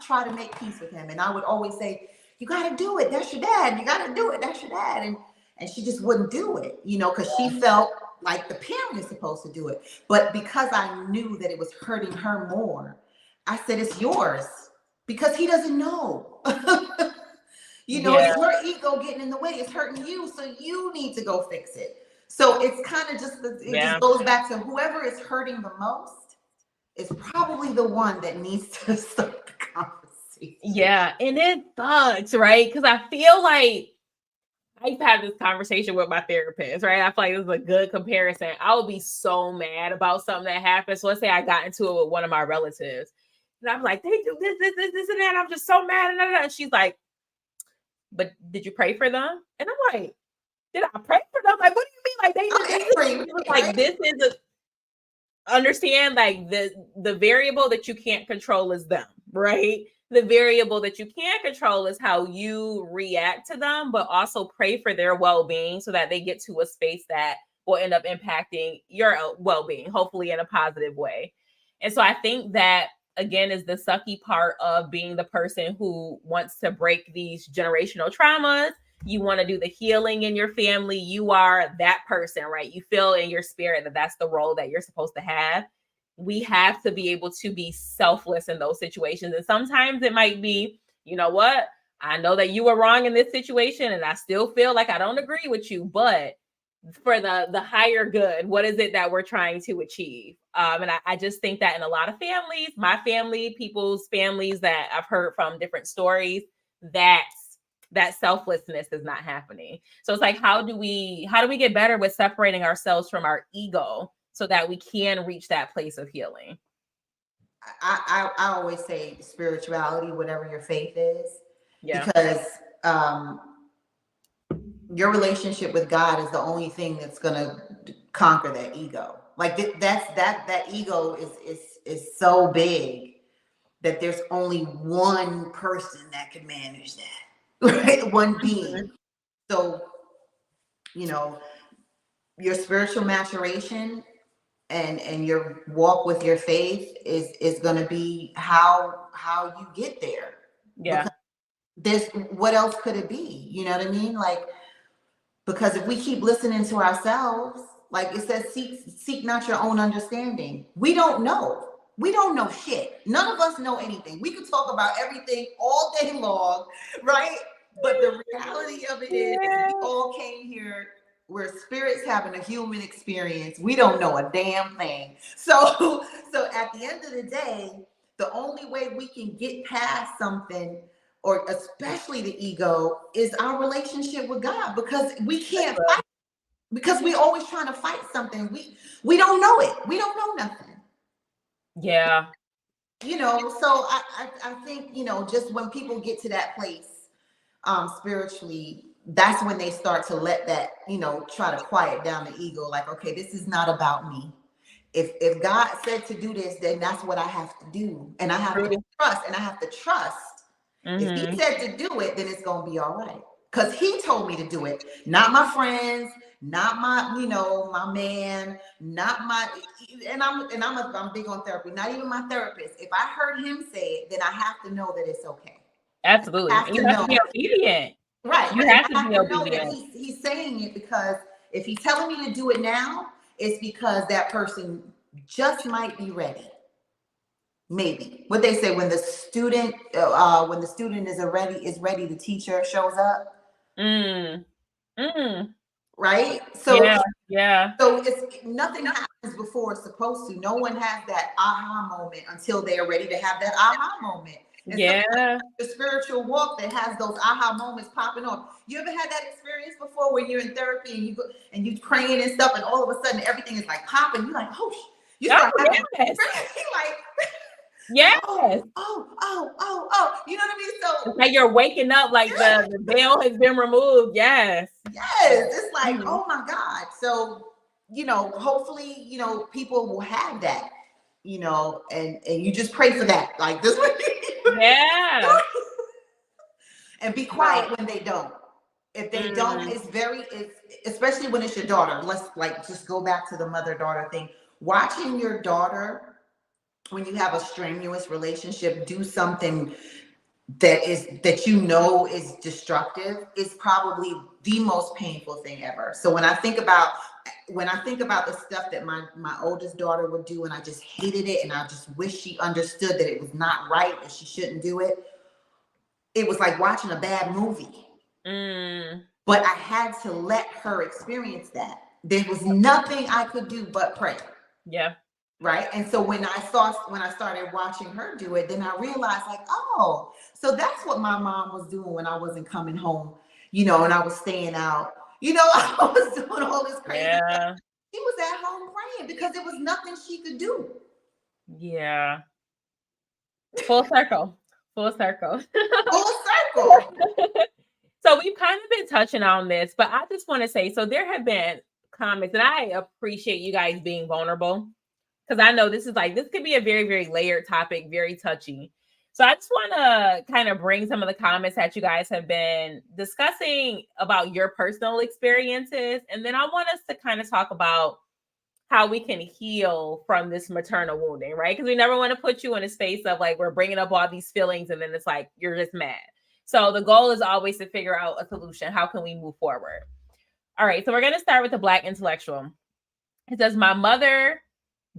try to make peace with him. And I would always say, you got to do it. That's your dad. You got to do it. That's your dad. And she just wouldn't do it, because she felt like the parent is supposed to do it. But because I knew that it was hurting her more, I said, it's yours, because he doesn't know. It's your ego getting in the way. It's hurting you. So you need to go fix it. So it's kind of just goes back to whoever is hurting the most is probably the one that needs to start the conversation. Yeah, and it sucks, right? Because I feel like I've had this conversation with my therapist, right? I feel like this is a good comparison. I would be so mad about something that happened. So let's say I got into it with one of my relatives. And I'm like, they do this, and that. I'm just so mad. And she's like, but did you pray for them? And I'm like, did I pray for them? Like, what do you mean? Like, this is understand, like, the variable that you can't control is them, right? The variable that you can control is how you react to them, but also pray for their well-being so that they get to a space that will end up impacting your well-being, hopefully in a positive way. And so I think that, again, is the sucky part of being the person who wants to break these generational traumas. You want to do the healing in your family. You are that person, right? You feel in your spirit that that's the role that you're supposed to have. We have to be able to be selfless in those situations. And sometimes it might be, you know what? I know that you were wrong in this situation and I still feel like I don't agree with you, but for the higher good, what is it that we're trying to achieve? And I just think that in a lot of families, my family, people's families that I've heard from different stories, that selflessness is not happening. So it's like, how do we get better with separating ourselves from our ego so that we can reach that place of healing? I always say spirituality, whatever your faith is, because your relationship with God is the only thing that's going to conquer that ego. Like that ego is so big that there's only one person that can manage that. Right? One being. So, your spiritual maturation and your walk with your faith is going to be how you get there. Yeah. Because what else could it be? You know what I mean? Like, because if we keep listening to ourselves, like it says, seek not your own understanding. We don't know. We don't know shit. None of us know anything. We could talk about everything all day long, right? But the reality of it is, we all came here. We're spirits having a human experience. We don't know a damn thing. So at the end of the day, the only way we can get past something, or especially the ego, is our relationship with God, because we can't fight, because we're always trying to fight something. We don't know it. We don't know nothing. Yeah. You know, so I think, you know, just when people get to that place spiritually, that's when they start to let that, you know, try to quiet down the ego. Like, okay, this is not about me. If God said to do this, then that's what I have to do. And I have to trust, and I have to trust. If he said to do it, then it's going to be all right. Because he told me to do it. Not my friends, not my, you know, my man, not my, and I'm big on therapy, not even my therapist. If I heard him say it, then I have to know that it's okay. Absolutely. You have to be obedient. Right. You have to be obedient. Know that he's saying it, because if he's telling me to do it now, it's because that person just might be ready. Maybe what they say, when the student is ready, the teacher shows up. Right. So yeah. So it's nothing happens before it's supposed to. No one has that aha moment until they are ready to have that aha moment. And the spiritual walk that has those aha moments popping off. You ever had that experience before, where you're in therapy and you go and you praying and stuff, and all of a sudden everything is like popping? You're like, oh, you start having like, yes. Oh, you know what I mean? So it's like you're waking up, like the veil has been removed. Yes. It's like, oh my God. So, you know, hopefully, you know, people will have that, you know, and you just pray for that. Like this way. Yeah. And be quiet when they don't. If they don't, it's especially when it's your daughter. Let's like just go back to the mother-daughter thing. Watching your daughter, when you have a strenuous relationship, do something that you know is destructive, is probably the most painful thing ever. So when I think about the stuff that my oldest daughter would do, and I just hated it, and I just wish she understood that it was not right, and she shouldn't do it. It was like watching a bad movie. But I had to let her experience that. There was nothing I could do but pray. Yeah. Right. And so when I started watching her do it, then I realized, like, oh, so that's what my mom was doing when I wasn't coming home, you know, and I was staying out, you know, I was doing all this crazy stuff. She was at home praying because there was nothing she could do. Yeah. Full circle. Full circle. Full circle. So we've kind of been touching on this, but I just want to say, so there have been comments, and I appreciate you guys being vulnerable, because I know this could be a very, very layered topic, very touchy. So I just want to kind of bring some of the comments that you guys have been discussing about your personal experiences. And then I want us to kind of talk about how we can heal from this maternal wounding, right? Because we never want to put you in a space of like, we're bringing up all these feelings and then it's like, you're just mad. So the goal is always to figure out a solution. How can we move forward? All right. So we're going to start with the Black intellectual. It says, my mother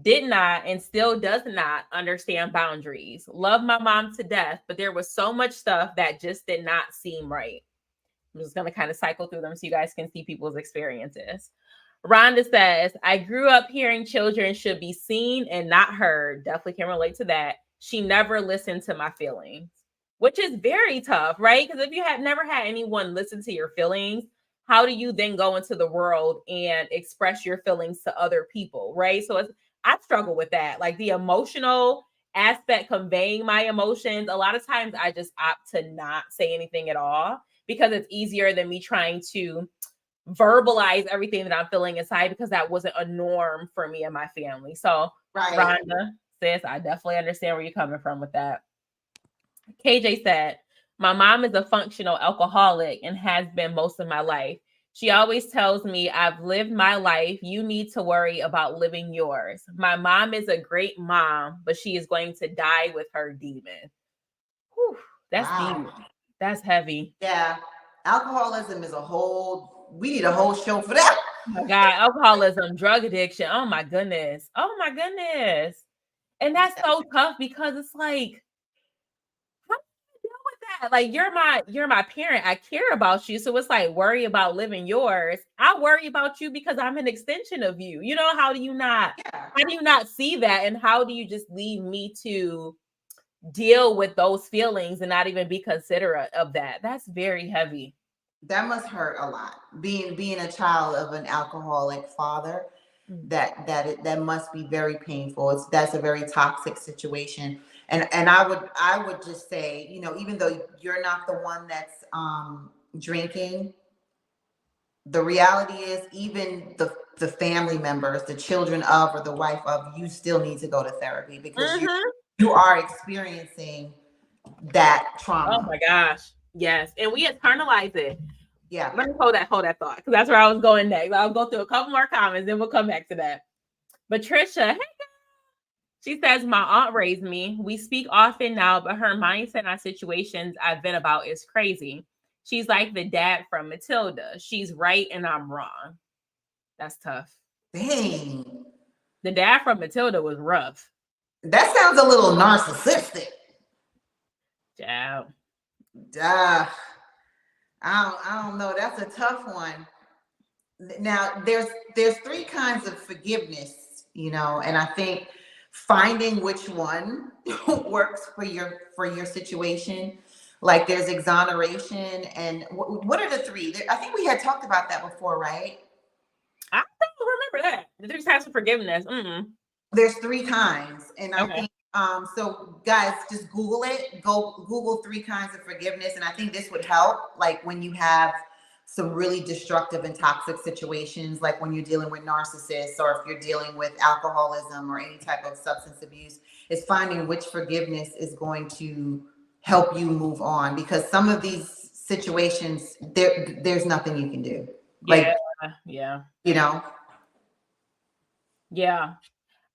did not and still does not understand boundaries. Love my mom to death, but there was so much stuff that just did not seem right. I'm just going to kind of cycle through them so you guys can see people's experiences. Rhonda says, I grew up hearing children should be seen and not heard. Definitely can relate to that. She never listened to my feelings, which is very tough, right? Because if you had never had anyone listen to your feelings, how do you then go into the world and express your feelings to other people, right? So I struggle with that. Like the emotional aspect, conveying my emotions. A lot of times I just opt to not say anything at all because it's easier than me trying to verbalize everything that I'm feeling inside, because that wasn't a norm for me and my family. So Rhonda says, I definitely understand where you're coming from with that. KJ said, my mom is a functional alcoholic and has been most of my life. She always tells me, I've lived my life. You need to worry about living yours. My mom is a great mom, but she is going to die with her demon. Whew, that's deep. Wow. That's heavy. Yeah. Alcoholism is we need a whole show for that. Oh my God, alcoholism, drug addiction. Oh my goodness. Oh my goodness. And that's so tough because it's like, how do you deal with that? Like you're my parent. I care about you. So it's like worry about living yours. I worry about you because I'm an extension of you. You know, how do you not see that? And how do you just leave me to deal with those feelings and not even be considerate of that? That's very heavy. That must hurt a lot. Being a child of an alcoholic father, that must be very painful. That's a very toxic situation. And I would just say, even though you're not the one that's drinking, the reality is even the family members, the children of or the wife of, you still need to go to therapy because you are experiencing that trauma. Oh my gosh. Yes. And we internalize it. Yeah. Let me hold that thought, because that's where I was going next. I'll go through a couple more comments, then we'll come back to that. But Trisha, hey, she says, my aunt raised me. We speak often now, but her mindset on situations I've been about is crazy. She's like the dad from Matilda. She's right and I'm wrong. That's tough. Dang. The dad from Matilda was rough. That sounds a little narcissistic. Yeah. I don't know. That's a tough one. Now, there's three kinds of forgiveness, and I think finding which one works for your situation. Like there's exoneration, and what are the three? I think we had talked about that before, right? I don't remember that. The three types of forgiveness. There's three kinds, and I Okay. think so guys, just Google it. Go Google three kinds of forgiveness, and I think this would help. Like when you have some really destructive and toxic situations, like when you're dealing with narcissists, or if you're dealing with alcoholism or any type of substance abuse, is finding which forgiveness is going to help you move on. Because some of these situations, there's nothing you can do. Like, yeah. Yeah.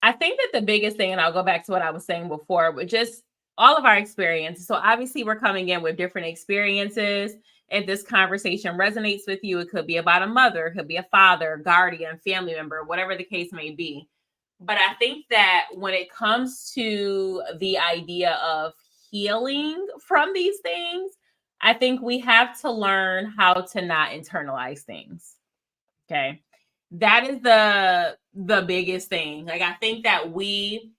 I think that the biggest thing, and I'll go back to what I was saying before, but just all of our experiences. So obviously we're coming in with different experiences. If this conversation resonates with you, it could be about a mother, it could be a father, guardian, family member, whatever the case may be. But I think that when it comes to the idea of healing from these things, I think we have to learn how to not internalize things. Okay. That is the biggest thing. Like I think that we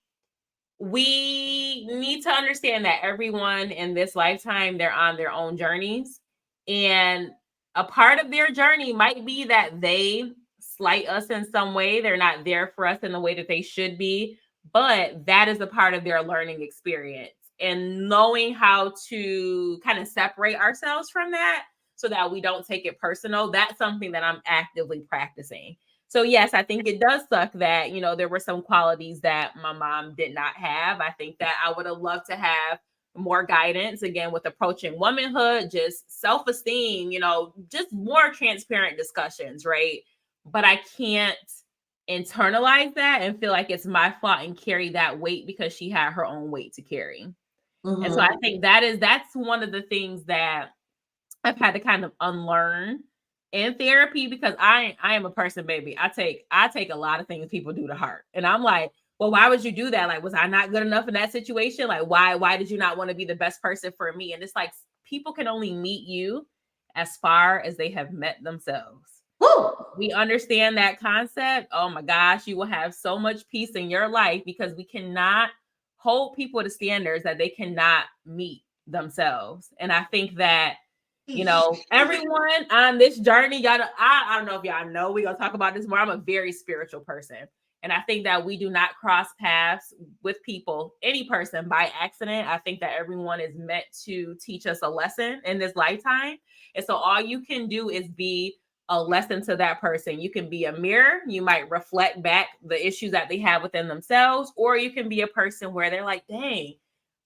need to understand that everyone in this lifetime, they're on their own journeys, and a part of their journey might be that they slight us in some way. They're not there for us in the way that they should be, but that is a part of their learning experience, and knowing how to kind of separate ourselves from that so that we don't take it personal. That's something that I'm actively practicing. So yes, I think it does suck that, there were some qualities that my mom did not have. I think that I would have loved to have more guidance, again, with approaching womanhood, just self-esteem, just more transparent discussions, right? But I can't internalize that and feel like it's my fault and carry that weight because she had her own weight to carry. And so I think that's one of the things that I've had to kind of unlearn in therapy, because I am a person, baby. I take a lot of things people do to heart. And I'm like, well, why would you do that? Like, was I not good enough in that situation? Like, why did you not want to be the best person for me? And it's like, people can only meet you as far as they have met themselves. Woo! We understand that concept. Oh my gosh, you will have so much peace in your life because we cannot hold people to standards that they cannot meet themselves. And I think that everyone on this journey, I don't know if y'all know, we're gonna talk about this more. I'm a very spiritual person, and I think that we do not cross paths with people, any person, by accident. I think that everyone is meant to teach us a lesson in this lifetime, and so all you can do is be a lesson to that person. You can be a mirror. You might reflect back the issues that they have within themselves, or you can be a person where they're like, dang,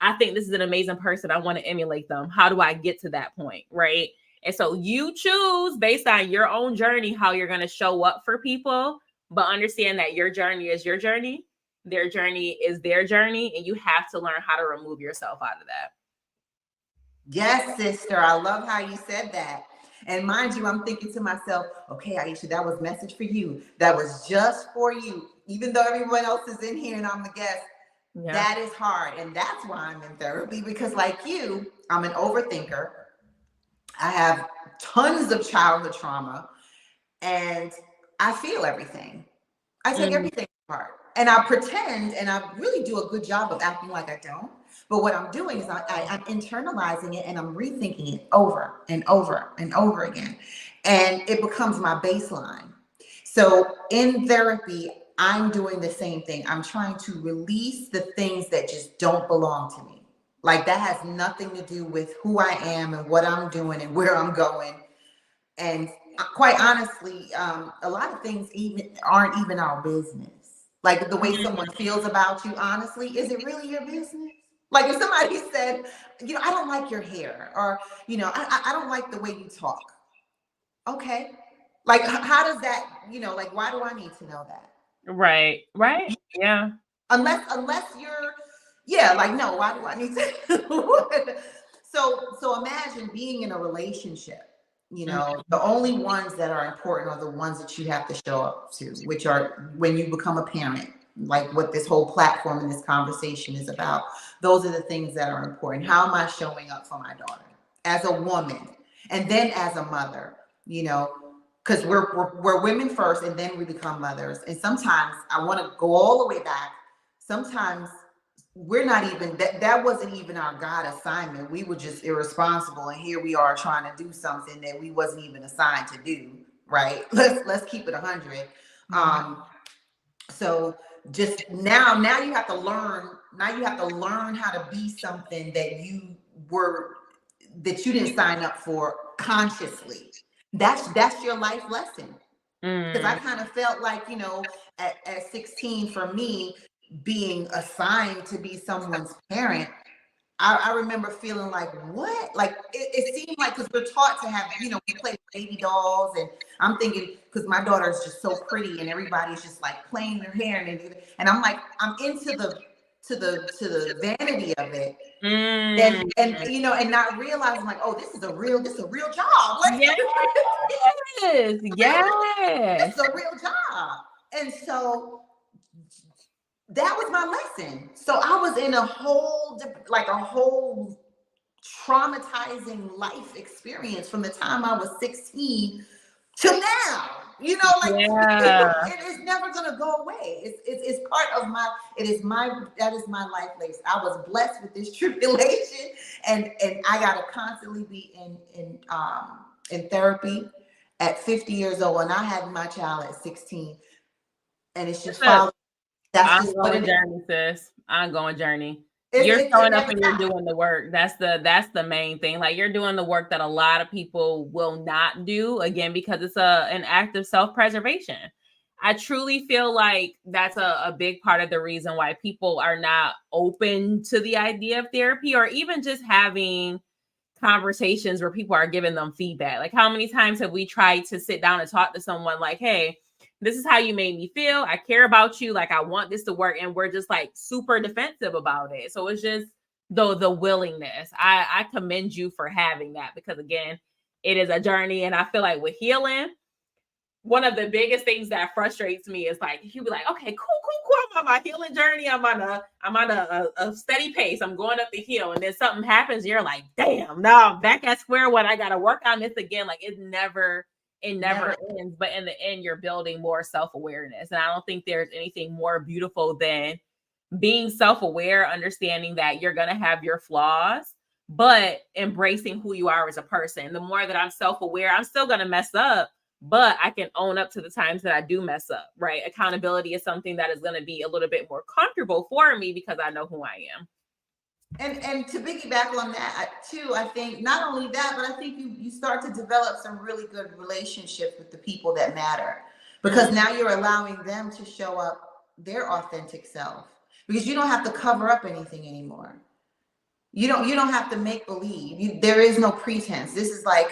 I think this is an amazing person. I want to emulate them. How do I get to that point? Right. And so you choose based on your own journey how you're going to show up for people, but understand that your journey is your journey, their journey is their journey, and you have to learn how to remove yourself out of that. Yes, sister. I love how you said that. And mind you, I'm thinking to myself, okay, Aisha, that was a message for you. That was just for you. Even though everyone else is in here and I'm the guest, that is hard. And that's why I'm in therapy, because like you, I'm an overthinker. I have tons of childhood trauma and I feel everything. I take everything apart and I pretend, and I really do a good job of acting like I don't. But what I'm doing is I'm internalizing it and I'm rethinking it over and over and over again. And it becomes my baseline. So in therapy, I'm doing the same thing. I'm trying to release the things that just don't belong to me. Like that has nothing to do with who I am and what I'm doing and where I'm going. And quite honestly, a lot of things aren't even our business. Like the way someone feels about you, honestly, is it really your business? Like if somebody said, I don't like your hair, or, I don't like the way you talk. Okay. Like, how does that, like, why do I need to know that? Right. Yeah. Unless you're, like, no, why do I need to? So imagine being in a relationship. The only ones that are important are the ones that you have to show up to, which are when you become a parent, like what this whole platform and this conversation is about. Those are the things that are important. How am I showing up for my daughter as a woman and then as a mother, because we're women first and then we become mothers. And sometimes I want to go all the way back. Sometimes we're not even that wasn't even our God assignment. We were just irresponsible, and here we are trying to do something that we wasn't even assigned to do. Right? Let's keep it 100. So just now you have to learn. Now you have to learn how to be something that you didn't sign up for consciously. That's your life lesson. Because I kind of felt like, at 16 for me, being assigned to be someone's parent, I remember feeling like, what? Like it seemed like, because we're taught to have, we play with baby dolls, and I'm thinking, because my daughter is just so pretty and everybody's just like playing their hair, and I'm like, I'm into the vanity of it. And and not realizing like, oh, this is a real job. Like, yes. It's a real job. And so that was my lesson. So I was in a whole traumatizing life experience from the time I was 16 to now. It is never gonna go away. It's part of that is my life lesson. I was blessed with this tribulation, and I gotta constantly be in therapy at 50 years old, and I had my child at 16, and it's just following. That's just what it journey, sis. Ongoing journey. You're showing up and you're doing the work. That's the main thing. Like, you're doing the work that a lot of people will not do, again, because it's an act of self-preservation. I truly feel like that's a big part of the reason why people are not open to the idea of therapy, or even just having conversations where people are giving them feedback. Like, how many times have we tried to sit down and talk to someone like, hey, this is how you made me feel. I care about you. Like, I want this to work. And we're just like super defensive about it. So it's just the willingness. I commend you for having that, because again, it is a journey. And I feel like with healing, one of the biggest things that frustrates me is like, you'll be like, okay, cool. I'm on my healing journey. I'm on a steady pace. I'm going up the hill. And then something happens. You're like, damn, no, I'm back at square one. I got to work on this again. Like, it never ends. But in the end, you're building more self-awareness. And I don't think there's anything more beautiful than being self-aware, understanding that you're going to have your flaws, but embracing who you are as a person. The more that I'm self-aware, I'm still going to mess up, but I can own up to the times that I do mess up, right? Accountability is something that is going to be a little bit more comfortable for me because I know who I am. And to piggyback on that too, I think not only that, but I think you start to develop some really good relationships with the people that matter, because now you're allowing them to show up their authentic self, because you don't have to cover up anything anymore. You don't have to make believe. There is no pretense. This is like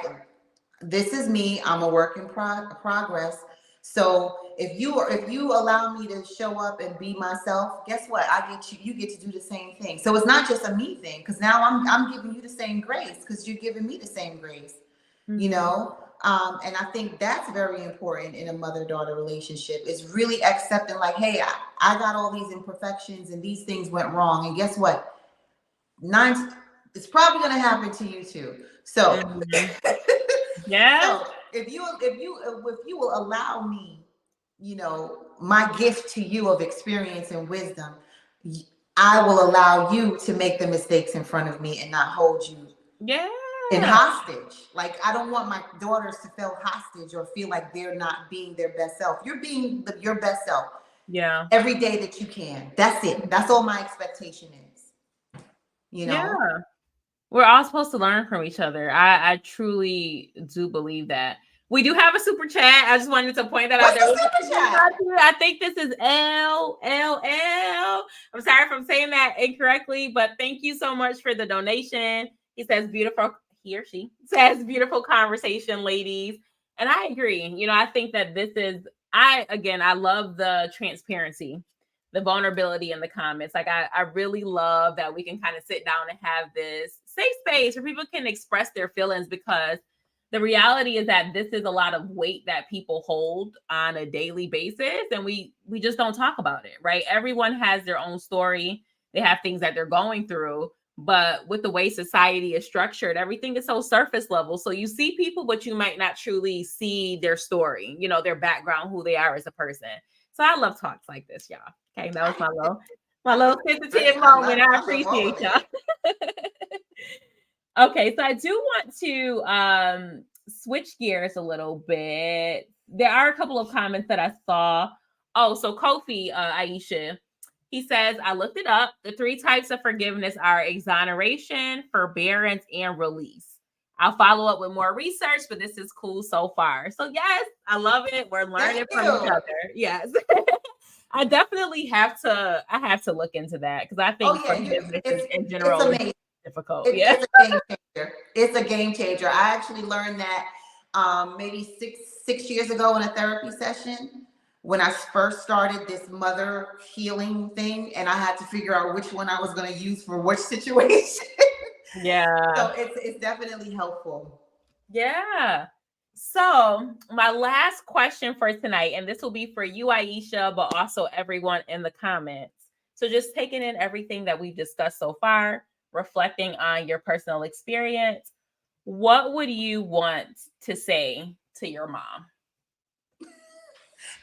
this is me. I'm a work in progress. So if you allow me to show up and be myself, guess what? You get to do the same thing. So it's not just a me thing, because now I'm giving you the same grace because you're giving me the same grace. You know, and I think that's very important in a mother-daughter relationship, is really accepting, like, hey, I got all these imperfections and these things went wrong, and guess what? It's probably going to happen to you too. So yeah. so if you will allow me, you know, my gift to you of experience and wisdom, I will allow you to make the mistakes in front of me and not hold you in hostage. Like, I don't want my daughters to feel hostage or feel like they're not being their best self. You're being your best self. Yeah. Every day that you can. That's it. That's all my expectation is. You know? Yeah. We're all supposed to learn from each other. I truly do believe that. We do have a super chat. I just wanted to point that out there. Super chat? I think this is LLL. I'm sorry if I'm saying that incorrectly, but thank you so much for the donation. He says beautiful, he or she says beautiful conversation, ladies. And I agree. You know, I think that this is, I love the transparency, the vulnerability in the comments. Like, I really love that we can kind of sit down and have this safe space where people can express their feelings, because the reality is that this is a lot of weight that people hold on a daily basis, and we just don't talk about it, right? Everyone has their own story. They have things that they're going through, but with the way society is structured, everything is so surface level. So you see people, but you might not truly see their story, you know, their background, who they are as a person. So I love talks like this, y'all. Okay, that was my little sensitive moment. I appreciate y'all. Okay, so I do want to switch gears a little bit. There are a couple of comments that I saw. Oh, so Kofi, Aisha, he says, I looked it up. The 3 types of forgiveness are exoneration, forbearance, and release. I'll follow up with more research, but this is cool so far. So yes, I love it. We're learning from each other. Yes. I definitely have to look into that, because I think forgiveness in general is difficult. It's a game changer. It's a game changer. I actually learned that maybe six years ago in a therapy session, when I first started this mother healing thing, and I had to figure out which one I was going to use for which situation. Yeah. So it's definitely helpful. Yeah. So my last question for tonight, and this will be for you, Aisha, but also everyone in the comments. So just taking in everything that we've discussed so far, reflecting on your personal experience, what would you want to say to your mom?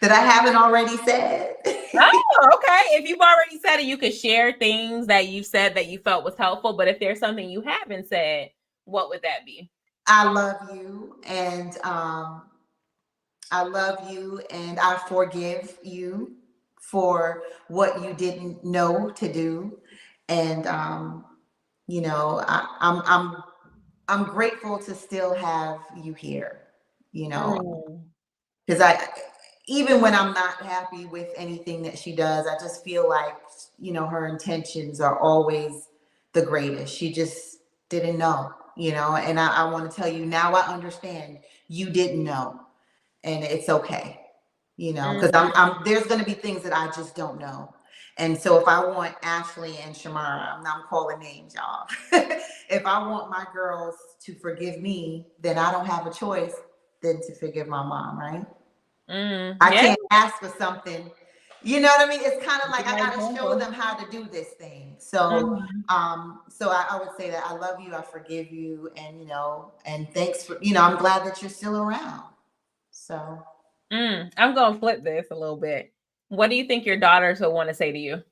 That I haven't already said. Oh, okay. If you've already said it, you could share things that you said that you felt was helpful. But if there's something you haven't said, what would that be? I love you, and I forgive you for what you didn't know to do, and you know, I'm grateful to still have you here. You know, because even when I'm not happy with anything that she does, I just feel like, you know, her intentions are always the greatest. She just didn't know, you know, and I want to tell you now, I understand you didn't know, and it's okay, you know, because I'm there's going to be things that I just don't know. And so if I want Ashley and Shamara, I'm calling names, y'all. If I want my girls to forgive me, then I don't have a choice than to forgive my mom, right? I can't ask for something, you know what I mean? It's kind of like I gotta show them how to do this thing. So so I would say that I love you, I forgive you, and you know, and thanks for, you know, I'm glad that you're still around. So I'm gonna flip this a little bit. What do you think your daughters will want to say to you?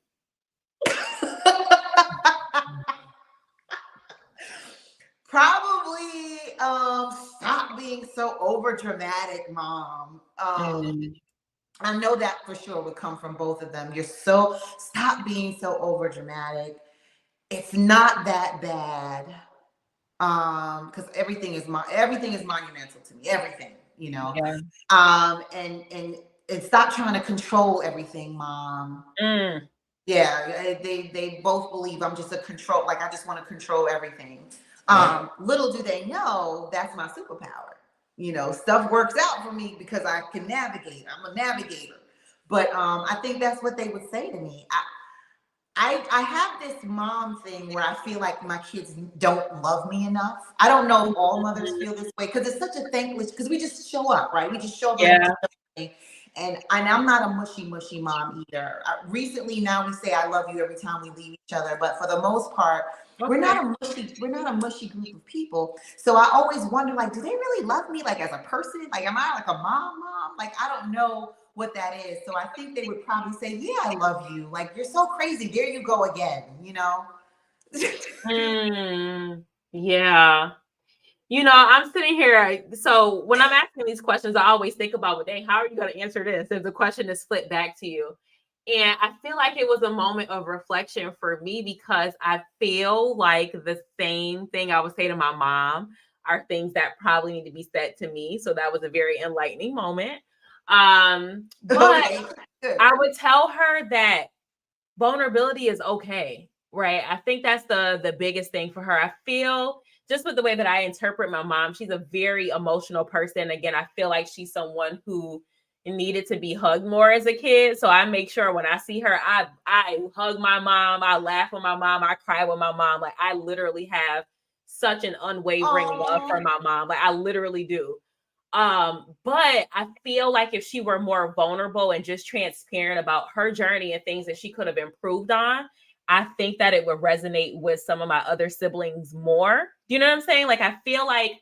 Probably stop being so over dramatic, mom. I know that for sure would come from both of them. Stop being so over dramatic. It's not that bad. Because everything is monumental to me. Everything, you know. Yeah. And stop trying to control everything, mom. Yeah, they both believe I'm just a control, like I just want to control everything. Little do they know that's my superpower. stuff works out for me because I can navigate. I'm a navigator. But I think that's what they would say to me. I have this mom thing where I feel like my kids don't love me enough. I don't know if all mothers feel this way because it's such a thankless, because we just show up, right? We just show up. Yeah. And I'm not a mushy mom either. Recently, now we say I love you every time we leave each other, but for the most part, we're not a mushy group of people. So I always wonder, like, do they really love me, like, as a person? Like, am I like a mom? Like, I don't know what that is. So I think they would probably say, yeah, I love you. Like, you're so crazy. There you go again, Yeah. I'm sitting here. So when I'm asking these questions, I always think about, well, dang, how are you going to answer this if the question is flipped back to you? And I feel like it was a moment of reflection for me, because I feel like the same thing I would say to my mom are things that probably need to be said to me. So that was a very enlightening moment. But I would tell her that vulnerability is okay, right? I think that's the biggest thing for her. I feel, just with the way that I interpret my mom, she's a very emotional person. Again, I feel like she's someone who needed to be hugged more as a kid. So I make sure when I see her, I hug my mom, I laugh with my mom, I cry with my mom. Like, I literally have such an unwavering love for my mom. Like, I literally do. But I feel like if she were more vulnerable and just transparent about her journey and things that she could have improved on, I think that it would resonate with some of my other siblings more. You know what I'm saying? Like, I feel like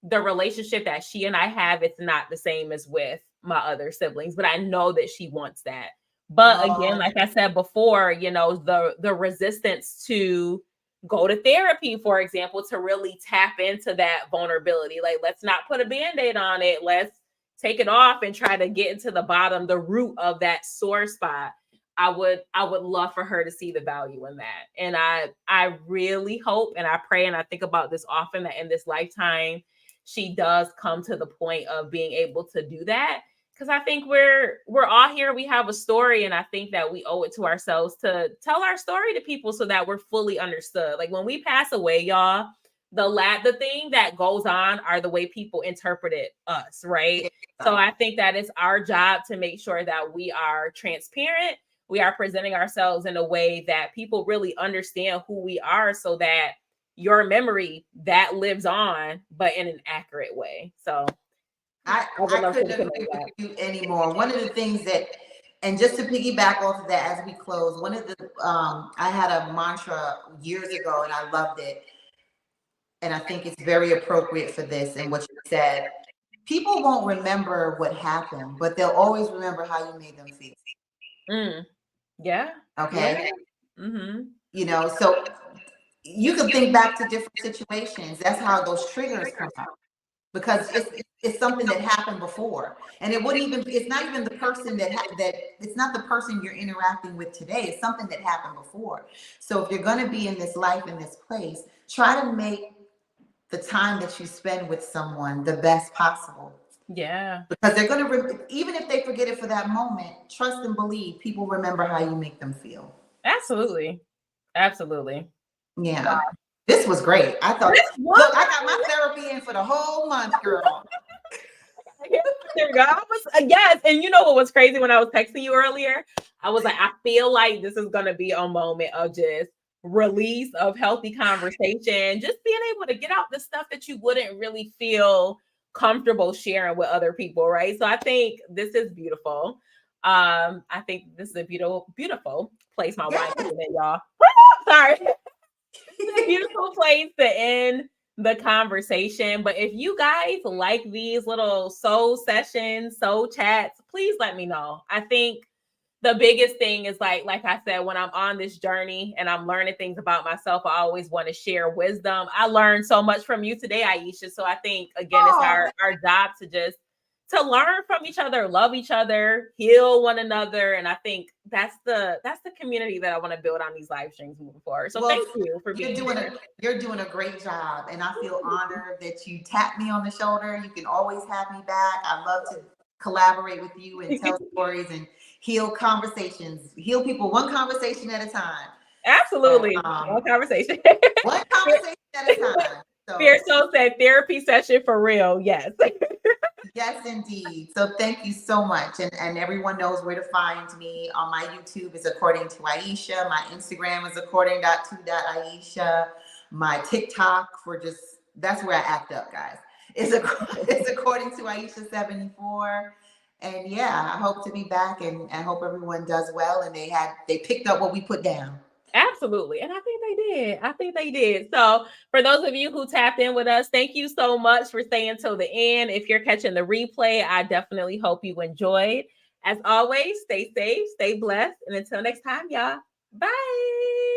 the relationship that she and I have, it's not the same as with my other siblings, but I know that she wants that. But again, like I said before, the resistance to go to therapy, for example, to really tap into that vulnerability. Like, let's not put a Band-Aid on it. Let's take it off and try to get into the root of that sore spot. I would love for her to see the value in that. And I really hope, and I pray, and I think about this often, that in this lifetime, she does come to the point of being able to do that. Because I think we're all here. We have a story, and I think that we owe it to ourselves to tell our story to people so that we're fully understood. Like, when we pass away, y'all, the thing that goes on are the way people interpreted us, right? Yeah. So I think that it's our job to make sure that we are transparent. We are presenting ourselves in a way that people really understand who we are, so that your memory that lives on, but in an accurate way. So I couldn't agree with you anymore. One of the things that, and just to piggyback off of that as we close, one of the, I had a mantra years ago and I loved it. And I think it's very appropriate for this and what you said. People won't remember what happened, but they'll always remember how you made them feel. Yeah. Okay. Yeah. Mm-hmm. So you can think back to different situations. That's how those triggers come up. Because it's something that happened before, and it's not even the person that it's not the person you're interacting with today. It's something that happened before. So if you're going to be in this life, in this place, try to make the time that you spend with someone the best possible. Yeah. Because they're going to, even if they forget it for that moment, trust and believe people remember how you make them feel. Absolutely. Yeah. Wow. This was great. I thought, look, I got my therapy in for the whole month, girl. Yes. And you know what was crazy when I was texting you earlier? I was like, I feel like this is going to be a moment of just release, of healthy conversation, just being able to get out the stuff that you wouldn't really feel comfortable sharing with other people, right? So I think this is beautiful. I think this is a beautiful place. My wife is in, y'all. Sorry. It's a beautiful place to end the conversation. But if you guys like these little soul sessions, soul chats, please let me know. I think the biggest thing is like I said, when I'm on this journey and I'm learning things about myself, I always want to share wisdom. I learned so much from you today, Aisha. So I think, again, it's our job to learn from each other, love each other, heal one another. And I think that's the community that I want to build on these live streams moving forward. So thank you for being here. You're doing a great job. And I feel honored that you tapped me on the shoulder. You can always have me back. I love to collaborate with you and tell stories and heal conversations, heal people one conversation at a time. Absolutely. One conversation. One conversation at a time. Fierce Soul said therapy session for real. Yes. Yes, indeed. So thank you so much. And everyone knows where to find me. On my YouTube is According to Aisha. My Instagram is according.to.aisha. My TikTok that's where I act up, guys. It's According to Aisha 74. And yeah, I hope to be back and hope everyone does well and they picked up what we put down. Absolutely. And I think they did. I think they did. So for those of you who tapped in with us, thank you so much for staying till the end. If you're catching the replay, I definitely hope you enjoyed. As always, stay safe, stay blessed. And until next time, y'all, bye.